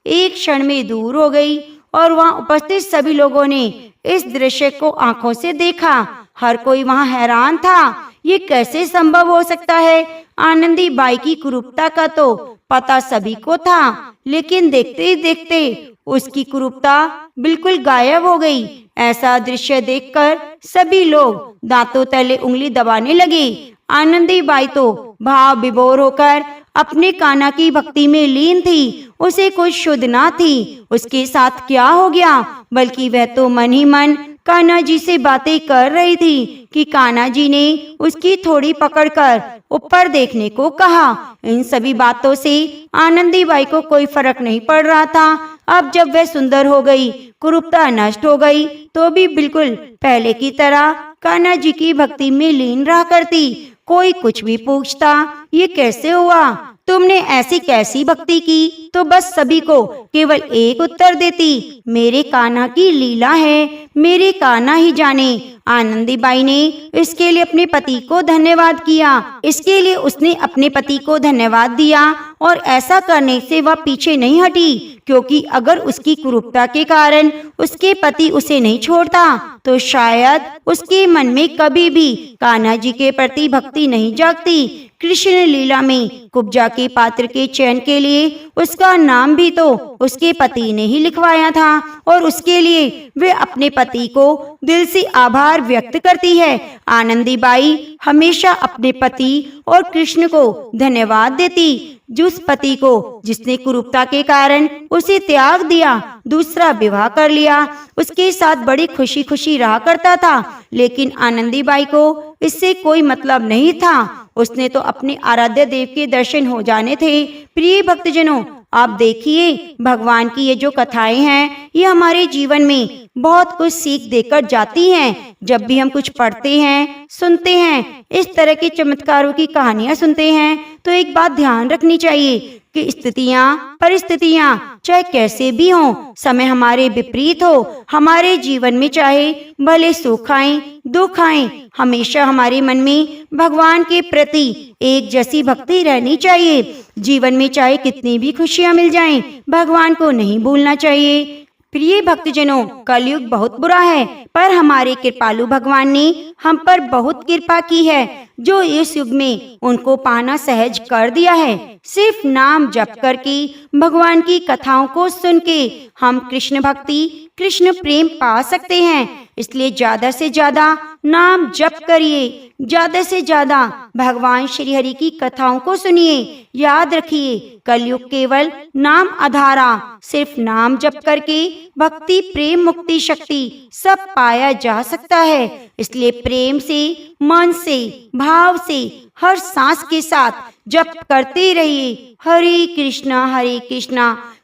एक क्षण में दूर हो गई और वहां उपस्थित सभी लोगों ने इस दृश्य को आंखों से देखा। हर कोई वहां हैरान था, ये कैसे संभव हो सकता है। आनंदी बाई की कुरूपता का तो पता सभी को था, लेकिन देखते ही देखते उसकी कुरूपता बिल्कुल गायब हो गई। ऐसा दृश्य देखकर सभी लोग दांतों तले उंगली दबाने लगे। आनंदी बाई तो भाव विभोर होकर अपने कान्हा की भक्ति में लीन थी। उसे कुछ शुद्ध ना थी उसके साथ क्या हो गया, बल्कि वह तो मन ही मन कान्हा जी से बातें कर रही थी कि कान्हा जी ने उसकी थोड़ी पकड़कर ऊपर देखने को कहा। इन सभी बातों से आनंदी बाई को कोई फर्क नहीं पड़ रहा था। अब जब वह सुंदर हो गई, कुरूपता नष्ट हो गई, तो भी बिल्कुल पहले की तरह कान्हा जी की भक्ति में लीन रहा करती। कोई कुछ भी पूछता, ये कैसे हुआ, तुमने ऐसी कैसी भक्ति की, तो बस सभी को केवल एक उत्तर देती, मेरे कान्हा की लीला है, मेरे कान्हा ही जाने। आनंदी बाई ने इसके लिए अपने पति को धन्यवाद किया। इसके लिए उसने अपने पति को धन्यवाद दिया और ऐसा करने से वह पीछे नहीं हटी, क्योंकि अगर उसकी कुरूपता के कारण उसके पति उसे नहीं छोड़ता तो शायद उसके मन में कभी भी कान्हा जी के प्रति भक्ति नहीं जागती। कृष्ण लीला में कुब्जा के पात्र के चयन के लिए उसका नाम भी तो उसके पति ने ही लिखवाया था और उसके लिए वे अपने पति को दिल से आभार व्यक्त करती है। आनंदी बाई हमेशा अपने पति और कृष्ण को धन्यवाद देती। जिस पति को जिसने कुरूपता के कारण उसे त्याग दिया, दूसरा विवाह कर लिया, उसके साथ बड़ी खुशी खुशी रहा करता था। लेकिन आनंदी बाई को इससे कोई मतलब नहीं था। उसने तो अपने आराध्य देव के दर्शन हो जाने थे। प्रिय भक्तजनों, आप देखिए भगवान की ये जो कथाएं हैं, ये हमारे जीवन में बहुत कुछ सीख देकर जाती हैं। जब भी हम कुछ पढ़ते हैं, सुनते हैं, इस तरह के चमत्कारों की कहानियां सुनते हैं, तो एक बात ध्यान रखनी चाहिए कि स्थितियां परिस्थितियां चाहे कैसे भी हों, समय हमारे विपरीत हो, हमारे जीवन में चाहे भले सुख आए दुख आए, हमेशा हमारे मन में भगवान के प्रति एक जैसी भक्ति रहनी चाहिए। जीवन में चाहे कितनी भी खुशियां मिल जाएं, भगवान को नहीं भूलना चाहिए। प्रिय भक्तजनों, कलयुग बहुत बुरा है, पर हमारे कृपालु भगवान ने हम पर बहुत कृपा की है, जो इस युग में उनको पाना सहज कर दिया है। सिर्फ नाम जप करके, भगवान की कथाओं को सुन के हम कृष्ण भक्ति, कृष्ण प्रेम पा सकते हैं। इसलिए ज्यादा से ज्यादा नाम जप करिए, ज्यादा से ज्यादा भगवान श्री हरि की कथाओं को सुनिए। याद रखिए, कलयुग केवल नाम आधारा, सिर्फ नाम जप करके भक्ति, प्रेम, मुक्ति, शक्ति सब पाया जा सकता है। इसलिए प्रेम से, मन से, भाव से, हर सांस के साथ जप करते रहिए। हरे कृष्णा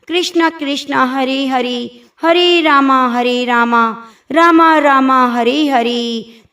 कृष्णा कृष्णा हरे हरे, हरे रामा रामा रामा हरे हरे।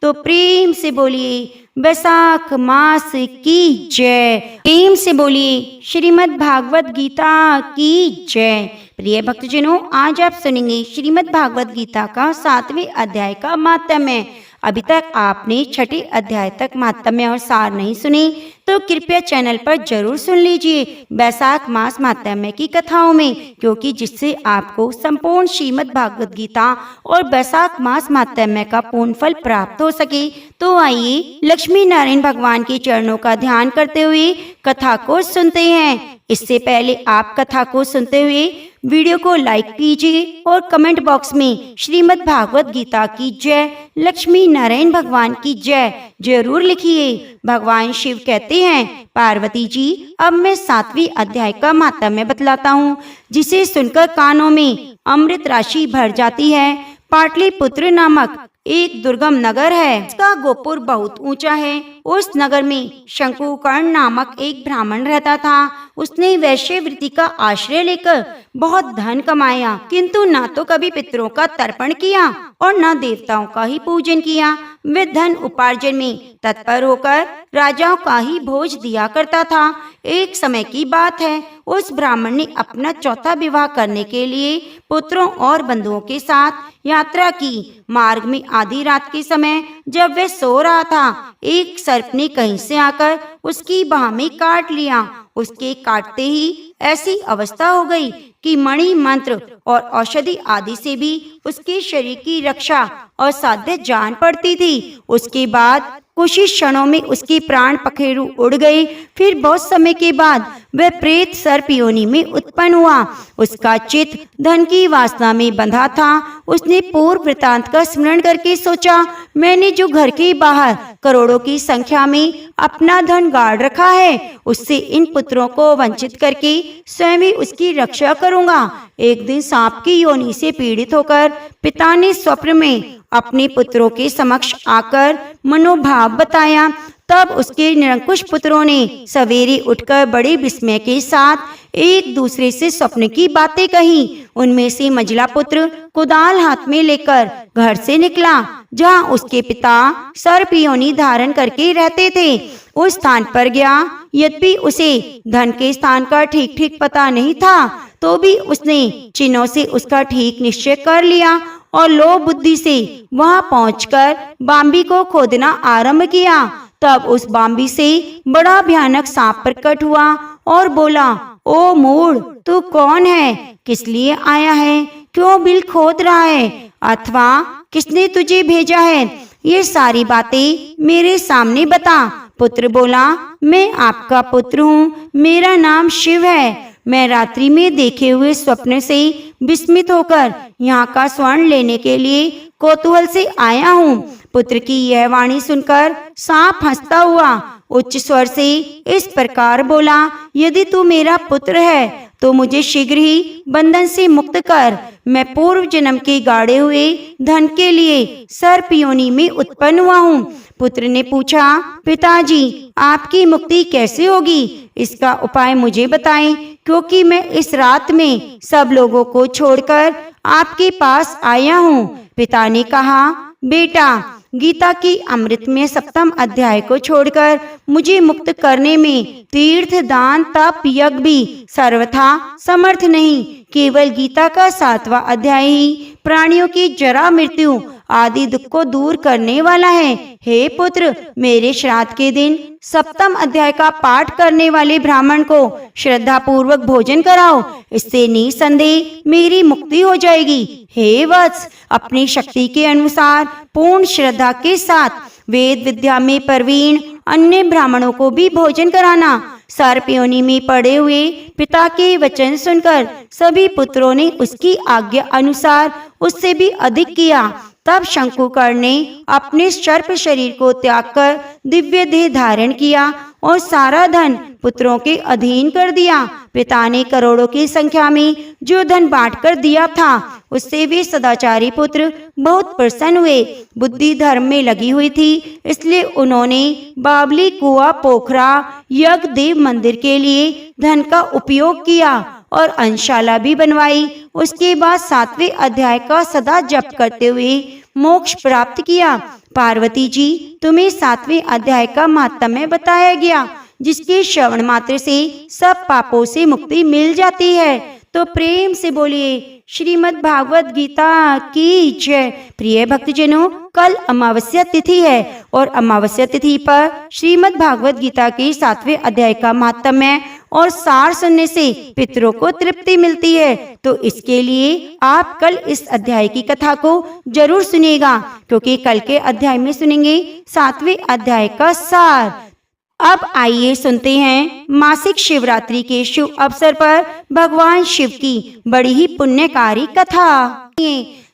तो प्रेम से बोलिए बैसाख मास की जय, प्रेम से बोलिए श्रीमद् भागवत गीता की जय। प्रिय भक्तजनों, आज आप सुनेंगे श्रीमद् भागवत गीता का 7वें अध्याय का माहात्म्य। अभी तक आपने 6ठे अध्याय तक माहात्म्य और सार नहीं सुने तो कृपया चैनल पर जरूर सुन लीजिए बैसाख मास माहात्म्य की कथाओं में, क्योंकि जिससे आपको संपूर्ण श्रीमद् भागवत गीता और बैसाख मास माहात्म्य का पूर्ण फल प्राप्त हो सके। तो आइए लक्ष्मी नारायण भगवान के चरणों का ध्यान करते हुए कथा को सुनते हैं। इससे पहले आप कथा को सुनते हुए वीडियो को लाइक कीजिए और कमेंट बॉक्स में श्रीमद् भागवत गीता की जय, लक्ष्मी नारायण भगवान की जय जरूर लिखिए। भगवान शिव कहते हैं, पार्वती जी, अब मैं 7वें अध्याय का माहात्म्य बतलाता हूँ, जिसे सुनकर कानों में अमृत राशि भर जाती है। पाटलिपुत्र नामक एक दुर्गम नगर है। इसका गोपुर बहुत ऊंचा है। उस नगर में शंकुकर्ण नामक एक ब्राह्मण रहता था। उसने वैश्य वृत्ति का आश्रय लेकर बहुत धन कमाया, किंतु न तो कभी पितरों का तर्पण किया और न देवताओं का ही पूजन किया। वे धन उपार्जन में तत्पर होकर राजाओं का ही भोज दिया करता था। एक समय की बात है, उस ब्राह्मण ने अपना चौथा विवाह करने के लिए पुत्रों और बंधुओं के साथ यात्रा की। मार्ग में आधी रात के समय जब वह सो रहा था, एक सर्प ने कहीं से आकर उसकी बाह में काट लिया। उसके काटते ही ऐसी अवस्था हो गई कि मणि, मंत्र और औषधि आदि से भी उसके शरीर की रक्षा असाध्य जान पड़ती थी। उसके बाद कुछ ही क्षणों में उसके प्राण पखेरु उड़ गए। फिर बहुत समय के बाद वह प्रेत सर्प योनि में उत्पन्न हुआ। उसका चित्त धन की वासना में बंधा था। उसने पूर्व वृतांत का स्मरण करके सोचा, मैंने जो घर के बाहर करोड़ों की संख्या में अपना धन गाड़ रखा है, उससे इन पुत्रों को वंचित करके स्वयं ही उसकी रक्षा करूंगा। एक दिन सांप की योनि से पीड़ित होकर पिता ने स्वप्न में अपने पुत्रों के समक्ष आकर मनोभाव बताया। तब उसके निरंकुश पुत्रों ने सवेरे उठकर बड़े विस्मय के साथ एक दूसरे से स्वप्न की बातें कही। उनमें से मंझला पुत्र कुदाल हाथ में लेकर घर से निकला, जहां उसके पिता सर्प योनि धारण करके रहते थे। उस स्थान पर गया। यद्यपि उसे धन के स्थान का ठीक ठीक पता नहीं था, तो भी उसने चिन्हों से उसका ठीक निश्चय कर लिया और लोभ बुद्धि से वहां पहुंचकर बाम्बी को खोदना आरंभ किया। तब उस बाम्बी से बड़ा भयानक सांप प्रकट हुआ और बोला, ओ मूढ़, तू कौन है? किस लिए आया है? क्यों बिल खोद रहा है? अथवा किसने तुझे भेजा है? ये सारी बातें मेरे सामने बता। पुत्र बोला, मैं आपका पुत्र हूँ, मेरा नाम शिव है। मैं रात्रि में देखे हुए स्वप्न से विस्मित होकर यहाँ का स्वर्ण लेने के लिए कौतूहल से आया हूँ। पुत्र की यह वाणी सुनकर सांप हंसता हुआ उच्च स्वर से इस प्रकार बोला, यदि तू मेरा पुत्र है तो मुझे शीघ्र ही बंधन से मुक्त कर। मैं पूर्व जन्म के गाड़े हुए धन के लिए सर्प योनि में उत्पन्न हुआ हूँ। पुत्र ने पूछा, पिताजी, आपकी मुक्ति कैसे होगी? इसका उपाय मुझे बताएं, क्योंकि मैं इस रात में सब लोगों को छोड़कर आपके पास आया हूँ। पिता ने कहा, बेटा, गीता की अमृत में 7वें अध्याय को छोड़कर मुझे मुक्त करने में तीर्थ, दान, तप, यज्ञ भी सर्वथा समर्थ नहीं। केवल गीता का 7वां अध्याय ही प्राणियों की जरा, मृत्यु आदि दुख को दूर करने वाला है। हे पुत्र, मेरे श्राद्ध के दिन 7वें अध्याय का पाठ करने वाले ब्राह्मण को श्रद्धा पूर्वक भोजन कराओ, इससे निसंदेह मेरी मुक्ति हो जाएगी। हे वत्स, अपनी शक्ति के अनुसार पूर्ण श्रद्धा के साथ वेद विद्या में प्रवीण अन्य ब्राह्मणों को भी भोजन कराना। सर्प योनि में पड़े हुए पिता के वचन सुनकर सभी पुत्रों ने उसकी आज्ञा अनुसार उससे भी अधिक किया। तब शंकुकर्ण ने अपने सर्प शरीर को त्याग कर दिव्य देह धारण किया और सारा धन पुत्रों के अधीन कर दिया। पिता ने करोड़ों की संख्या में जो धन बांट कर दिया था, उससे वे सदाचारी पुत्र बहुत प्रसन्न हुए। बुद्धि धर्म में लगी हुई थी, इसलिए उन्होंने बावली, कुआं, पोखरा, यज्ञ, देव मंदिर के लिए धन का उपयोग किया और अंशशाला भी बनवाई। उसके बाद 7वें अध्याय का सदा जप करते हुए मोक्ष प्राप्त किया। पार्वती जी, तुम्हें 7वें अध्याय का महात्म्य बताया गया, जिसके श्रवण मात्र से सब पापों से मुक्ति मिल जाती है। तो प्रेम से बोलिए श्रीमद् भागवत गीता की जय। प्रिय भक्तजनों, कल अमावस्या तिथि है और अमावस्या तिथि पर श्रीमद् भागवत गीता के 7वें अध्याय का महात्म्य और सार सुनने से पितरों को तृप्ति मिलती है। तो इसके लिए आप कल इस अध्याय की कथा को जरूर सुनिएगा, क्योंकि कल के अध्याय में सुनेंगे 7वें अध्याय का सार। अब आइए सुनते हैं मासिक शिवरात्रि के शुभ अवसर पर भगवान शिव की बड़ी ही पुण्यकारी कथा।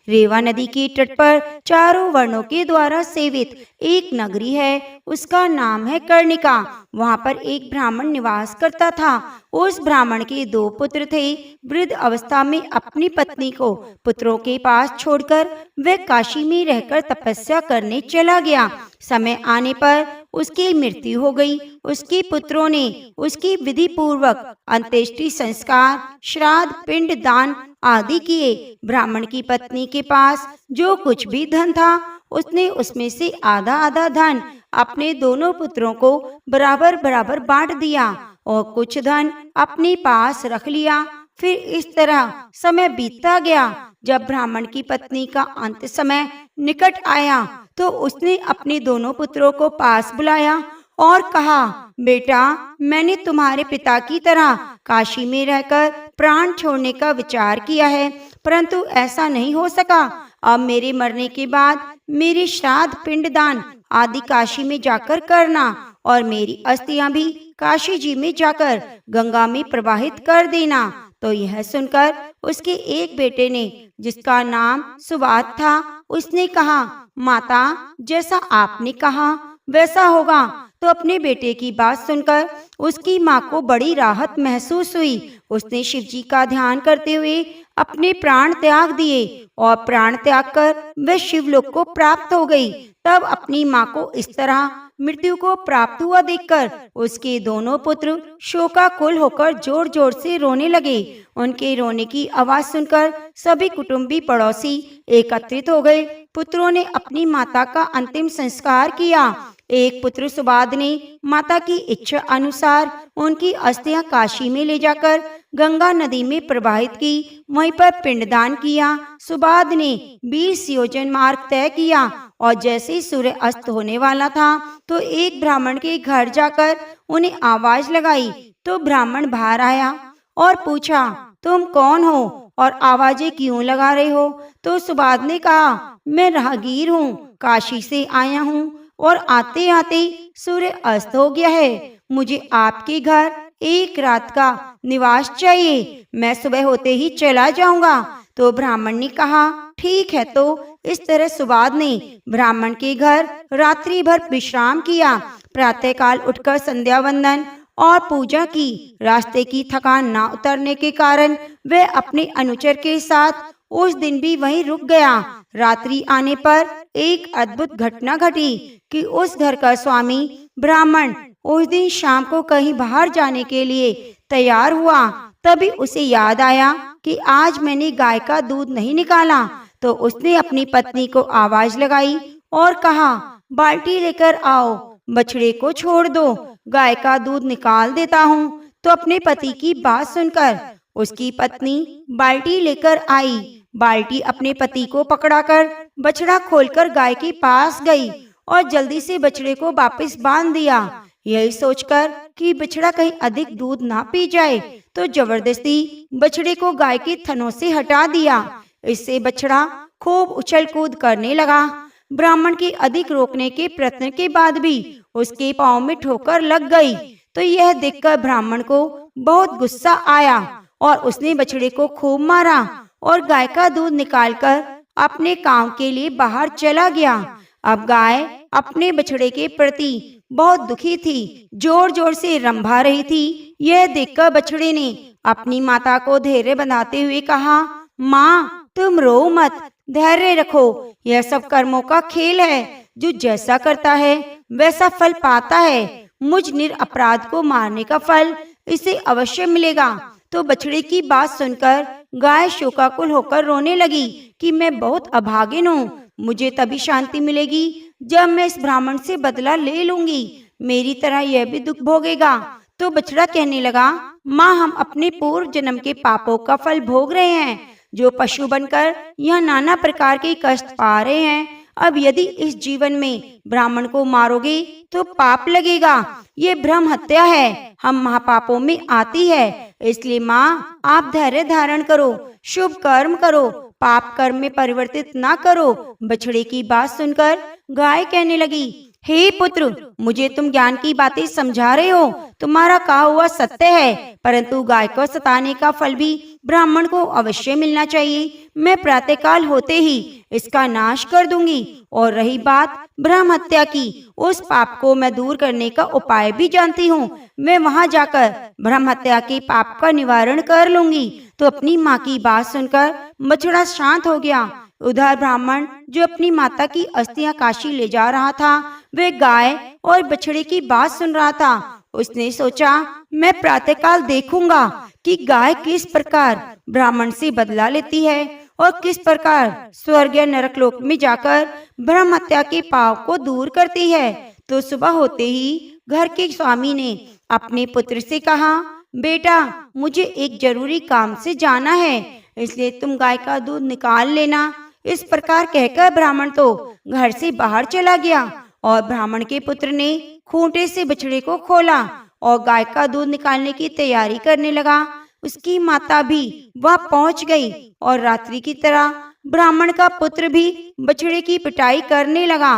रेवा नदी के तट पर चारों वर्णों के द्वारा सेवित एक नगरी है, उसका नाम है कर्णिका। वहाँ पर एक ब्राह्मण निवास करता था। उस ब्राह्मण के 2 पुत्र थे। वृद्ध अवस्था में अपनी पत्नी को पुत्रों के पास छोड़कर वह काशी में रहकर तपस्या करने चला गया। समय आने पर उसकी मृत्यु हो गई। उसके पुत्रों ने उसकी विधि पूर्वक अंत्येष्टि संस्कार, श्राद्ध, पिंड दान आदि किए। ब्राह्मण की पत्नी के पास जो कुछ भी धन था, उसने उसमें से आधा आधा धन अपने दोनों पुत्रों को बराबर बराबर बांट दिया और कुछ धन अपने पास रख लिया। फिर इस तरह समय बीतता गया। जब ब्राह्मण की पत्नी का अंत समय निकट आया, तो उसने अपने दोनों पुत्रों को पास बुलाया और कहा, बेटा, मैंने तुम्हारे पिता की तरह काशी में रहकर प्राण छोड़ने का विचार किया है, परंतु ऐसा नहीं हो सका। अब मेरे मरने के बाद मेरे श्राद्ध, पिंडदान आदि काशी में जाकर करना और मेरी अस्थियां भी काशी जी में जाकर गंगा में प्रवाहित कर देना। तो यह सुनकर उसके एक बेटे ने, जिसका नाम सुवाद था, उसने कहा, माता, जैसा आपने कहा वैसा होगा। तो अपने बेटे की बात सुनकर उसकी माँ को बड़ी राहत महसूस हुई। उसने शिव जी का ध्यान करते हुए अपने प्राण त्याग दिए और प्राण त्याग कर वह शिवलोक को प्राप्त हो गई। तब अपनी माँ को इस तरह मृत्यु को प्राप्त हुआ देखकर उसके दोनों पुत्र शोकाकुल होकर जोर जोर से रोने लगे। उनके रोने की आवाज सुनकर सभी कुटुंबी पड़ोसी एकत्रित हो गए। पुत्रों ने अपनी माता का अंतिम संस्कार किया। एक पुत्र सुबाद ने माता की इच्छा अनुसार उनकी अस्थियां काशी में ले जाकर गंगा नदी में प्रवाहित की। वहीं पर पिंडदान किया। सुबाद ने 20 योजन मार्ग तय किया और जैसे ही सूर्य अस्त होने वाला था, तो एक ब्राह्मण के घर जाकर उन्हें आवाज लगाई। तो ब्राह्मण बाहर आया और पूछा, तुम कौन हो और आवाजें क्यों लगा रहे हो? तो सुबाद ने कहा, मैं राहगीर हूँ, काशी से आया हूँ और आते आते सूर्य अस्त हो गया है। मुझे आपके घर एक रात का निवास चाहिए। मैं सुबह होते ही चला जाऊंगा। तो ब्राह्मण ने कहा, ठीक है। तो इस तरह सुबाद ने ब्राह्मण के घर रात्रि भर विश्राम किया। प्रातःकाल उठकर संध्या वंदन और पूजा की। रास्ते की थकान न उतरने के कारण वह अपने अनुचर के साथ उस दिन भी वहीं रुक गया। रात्रि आने पर एक अद्भुत घटना घटी कि उस घर का स्वामी ब्राह्मण उस दिन शाम को कहीं बाहर जाने के लिए तैयार हुआ। तभी उसे याद आया कि आज मैंने गाय का दूध नहीं निकाला। तो उसने अपनी पत्नी को आवाज लगाई और कहा, बाल्टी लेकर आओ, बछड़े को छोड़ दो, गाय का दूध निकाल देता हूँ। तो अपने पति की बात सुनकर उसकी पत्नी बाल्टी लेकर आई। बाल्टी अपने पति को पकड़ाकर बछड़ा खोलकर गाय के पास गई और जल्दी से बछड़े को वापस बांध दिया। यही सोचकर कि बछड़ा कहीं अधिक दूध ना पी जाए, तो जबरदस्ती बछड़े को गाय के थनों से हटा दिया। इससे बछड़ा खूब उछल कूद करने लगा। ब्राह्मण के अधिक रोकने के प्रयत्न के बाद भी उसके पांव में ठोकर लग गई। तो यह देखकर ब्राह्मण को बहुत गुस्सा आया और उसने बछड़े को खूब मारा और गाय का दूध निकालकर अपने काम के लिए बाहर चला गया। अब गाय अपने बछड़े के प्रति बहुत दुखी थी, जोर जोर से रंभा रही थी। यह देखकर बछड़े ने अपनी माता को धैर्य बंधाते हुए कहा, माँ तुम रो मत, धैर्य रखो। यह सब कर्मों का खेल है, जो जैसा करता है वैसा फल पाता है। मुझ निरपराध को मारने का फल इसे अवश्य मिलेगा। तो बछड़े की बात सुनकर गाय शोकाकुल होकर रोने लगी कि मैं बहुत अभागिन हूँ। मुझे तभी शांति मिलेगी जब मैं इस ब्राह्मण से बदला ले लूंगी। मेरी तरह यह भी दुख भोगेगा। तो बछड़ा कहने लगा, माँ हम अपने पूर्व जन्म के पापों का फल भोग रहे हैं, जो पशु बनकर यह नाना प्रकार के कष्ट पा रहे हैं। अब यदि इस जीवन में ब्राह्मण को मारोगे तो पाप लगेगा। ये ब्रह्म हत्या है, हम महापापों में आती है। इसलिए माँ आप धैर्य धारण करो, शुभ कर्म करो, पाप कर्म में परिवर्तित ना करो। बछड़े की बात सुनकर गाय कहने लगी, हे पुत्र, मुझे तुम ज्ञान की बातें समझा रहे हो, तुम्हारा कहा हुआ सत्य है, परंतु गाय को सताने का फल भी ब्राह्मण को अवश्य मिलना चाहिए। मैं प्रातःकाल होते ही इसका नाश कर दूंगी। और रही बात ब्रह्म हत्या की, उस पाप को मैं दूर करने का उपाय भी जानती हूँ। मैं वहाँ जाकर ब्रह्म हत्या के पाप का निवारण कर लूंगी। तो अपनी माँ की बात सुनकर बछड़ा शांत हो गया। उधर ब्राह्मण जो अपनी माता की अस्थियां काशी ले जा रहा था, वे गाय और बछड़े की बात सुन रहा था। उसने सोचा, मैं प्रातःकाल देखूंगा कि गाय किस प्रकार ब्राह्मण से बदला लेती है और किस प्रकार स्वर्ग या नरक लोक में जाकर ब्रह्म हत्या के पाप को दूर करती है। तो सुबह होते ही घर के स्वामी ने अपने पुत्र से कहा, बेटा मुझे एक जरूरी काम से जाना है, इसलिए तुम गाय का दूध निकाल लेना। इस प्रकार कहकर ब्राह्मण तो घर से बाहर चला गया और ब्राह्मण के पुत्र ने खूंटे से बछड़े को खोला और गाय का दूध निकालने की तैयारी करने लगा। उसकी माता भी वहां पहुंच गई और रात्रि की तरह ब्राह्मण का पुत्र भी बछड़े की पिटाई करने लगा।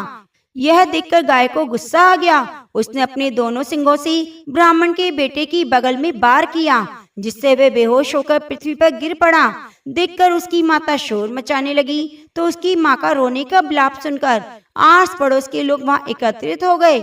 यह देखकर गाय को गुस्सा आ गया। उसने अपने दोनों सिंगों से ब्राह्मण के बेटे की बगल में वार किया, जिससे वह बेहोश होकर पृथ्वी पर गिर पड़ा। देखकर उसकी माता शोर मचाने लगी। तो उसकी माँ का रोने का विलाप सुनकर आस पड़ोस के लोग वहाँ एकत्रित हो गए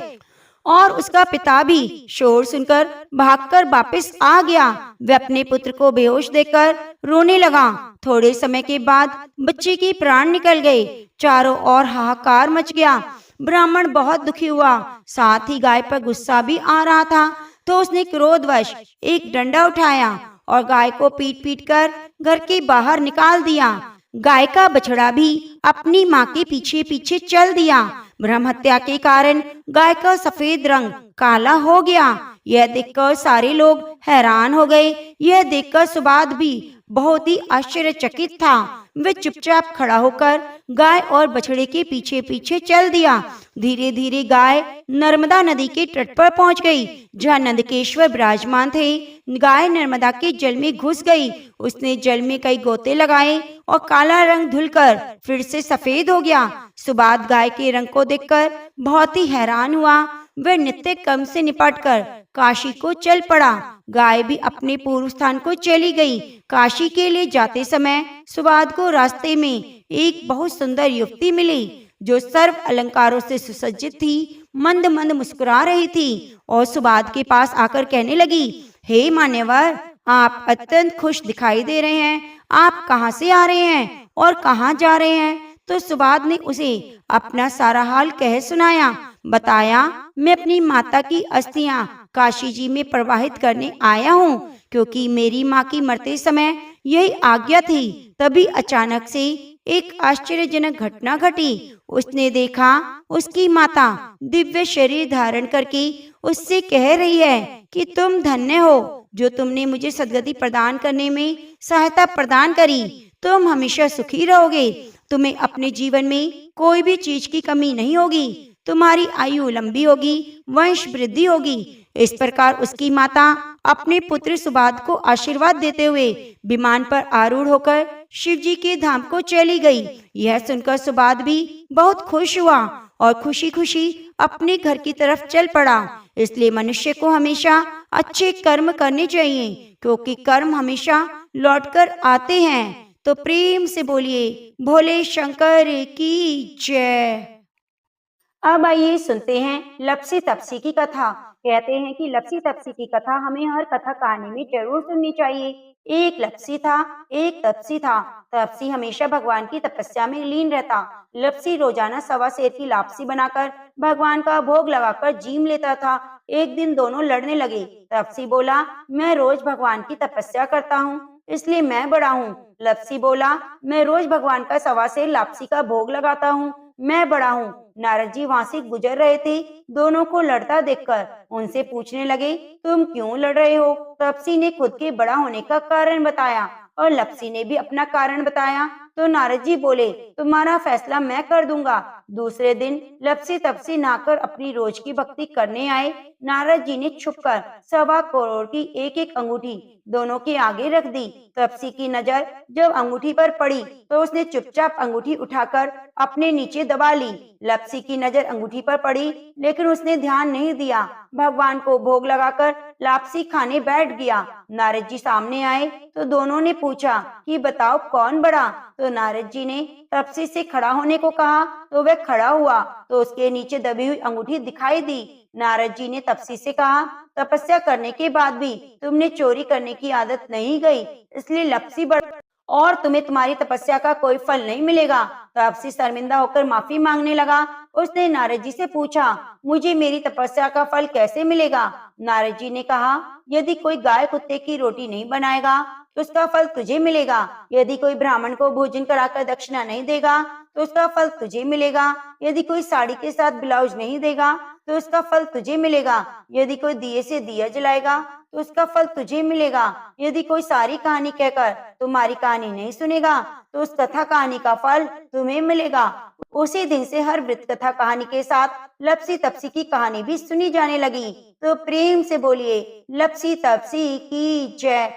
और उसका पिता भी शोर सुनकर भागकर वापस आ गया। वह अपने पुत्र को बेहोश देखकर रोने लगा। थोड़े समय के बाद बच्चे के प्राण निकल गए। चारों ओर हाहाकार मच गया। ब्राह्मण बहुत दुखी हुआ, साथ ही गाय पर गुस्सा भी आ रहा था। तो उसने क्रोधवश एक डंडा उठाया और गाय को पीट पीट कर घर के बाहर निकाल दिया। गाय का बछड़ा भी अपनी माँ के पीछे पीछे चल दिया। ब्रह्म हत्या के कारण गाय का सफेद रंग काला हो गया। यह देखकर सारे लोग हैरान हो गए। यह देखकर सुबाद भी बहुत ही आश्चर्यचकित था। वे चुपचाप खड़ा होकर गाय और बछड़े के पीछे पीछे चल दिया। धीरे धीरे गाय नर्मदा नदी के तट पर पहुंच गई, जहां नंदकेश्वर विराजमान थे। गाय नर्मदा के जल में घुस गई। उसने जल में कई गोते लगाए और काला रंग धुलकर फिर से सफेद हो गया। सुबाद गाय के रंग को देखकर बहुत ही हैरान हुआ। वह नित्य कर्म से निपटकर काशी को चल पड़ा। गाय भी अपने पूर्व स्थान को चली गई। काशी के लिए जाते समय सुबाद को रास्ते में एक बहुत सुंदर युवती मिली, जो सर्व अलंकारों से सुसज्जित थी। मंद मंद मुस्कुरा रही थी और सुबाद के पास आकर कहने लगी, हे मान्यवर, आप अत्यंत खुश दिखाई दे रहे हैं। आप कहाँ से आ रहे हैं और कहाँ जा रहे हैं? तो सुबाद ने उसे अपना सारा हाल कह सुनाया। बताया, मैं अपनी माता की अस्थियां काशी जी में प्रवाहित करने आया हूँ, क्योंकि मेरी माँ की मरते समय यही आज्ञा थी। तभी अचानक से एक आश्चर्यजनक घटना घटी। उसने देखा उसकी माता दिव्य शरीर धारण करके उससे कह रही है कि तुम धन्य हो, जो तुमने मुझे सद्गति प्रदान करने में सहायता प्रदान करी। तुम हमेशा सुखी रहोगे। तुम्हें अपने जीवन में कोई भी चीज की कमी नहीं होगी। तुम्हारी आयु लंबी होगी, वंश वृद्धि होगी। इस प्रकार उसकी माता अपने पुत्र सुबाद को आशीर्वाद देते हुए विमान पर आरूढ़ होकर शिव जी के धाम को चली गई। यह सुनकर सुबाद भी बहुत खुश हुआ और खुशी खुशी अपने घर की तरफ चल पड़ा। इसलिए मनुष्य को हमेशा अच्छे कर्म करने चाहिए, क्योंकि कर्म हमेशा लौटकर आते हैं। तो प्रेम से बोलिए भोले शंकर की जय। अब आइए सुनते हैं लप्सी तप्सी की कथा। कहते हैं कि लप्सी तप्सी की कथा हमें हर कथा कहानी में जरूर सुननी चाहिए। एक लप्सी था, एक तप्सी था। तप्सी हमेशा भगवान की तपस्या में लीन रहता। लप्सी रोजाना सवा सेर की लापसी बनाकर भगवान का भोग लगाकर जीम लेता था। एक दिन दोनों लड़ने लगे। तप्सी बोला, मैं रोज भगवान की तपस्या करता हूँ, इसलिए मैं बड़ा हूँ। लप्सी बोला, मैं रोज भगवान का सवा सेर लापसी का भोग लगाता हूँ, मैं बड़ा हूँ। नारद जी वहां से गुजर रहे थे। दोनों को लड़ता देखकर उनसे पूछने लगे, तुम क्यों लड़ रहे हो? तपसी ने खुद के बड़ा होने का कारण बताया और लप्सी ने भी अपना कारण बताया। तो नारद जी बोले, तुम्हारा फैसला मैं कर दूंगा। दूसरे दिन लप्सी तपसी नहाकर अपनी रोज की भक्ति करने आए। नारद जी ने छुपकर 1.25 करोड़ की एक एक अंगूठी दोनों के आगे रख दी। तपसी की नजर जब अंगूठी पर पड़ी तो उसने चुपचाप अंगूठी उठाकर अपने नीचे दबा ली। लप्सी की नजर अंगूठी पर पड़ी, लेकिन उसने ध्यान नहीं दिया। भगवान को भोग लगाकर लापसी खाने बैठ गया। नारद जी सामने आए तो दोनों ने पूछा कि बताओ कौन बड़ा? तो नारद जी ने तपसी से खड़ा होने को कहा तो वह खड़ा हुआ तो उसके नीचे दबी हुई अंगूठी दिखाई दी। नारद जी ने तपसी से कहा, तपस्या करने के बाद भी तुमने चोरी करने की आदत नहीं गई, इसलिए लप्सी बढ़ और तुम्हें तुम्हारी तपस्या का कोई फल नहीं मिलेगा। तपसी शर्मिंदा होकर माफी मांगने लगा। उसने नारद जी से पूछा, मुझे मेरी तपस्या का फल कैसे मिलेगा? नारद जी ने कहा, यदि कोई गाय कुत्ते की रोटी नहीं बनाएगा तो उसका फल तुझे मिलेगा। यदि कोई ब्राह्मण को भोजन कराकर दक्षिणा नहीं देगा तो उसका फल तुझे मिलेगा। यदि कोई साड़ी के साथ ब्लाउज नहीं देगा तो उसका फल तुझे मिलेगा। यदि कोई दिए से दिया जलाएगा तो उसका फल तुझे मिलेगा। यदि कोई सारी कहानी कहकर तुम्हारी कहानी नहीं सुनेगा तो उस कथा कहानी का फल तुम्हें मिलेगा। उसी दिन से हर वृत्त कथा कहानी के साथ लप्सी तप्सी की कहानी भी सुनी जाने लगी। तो प्रेम से बोलिए लप्सी तप्सी की जय।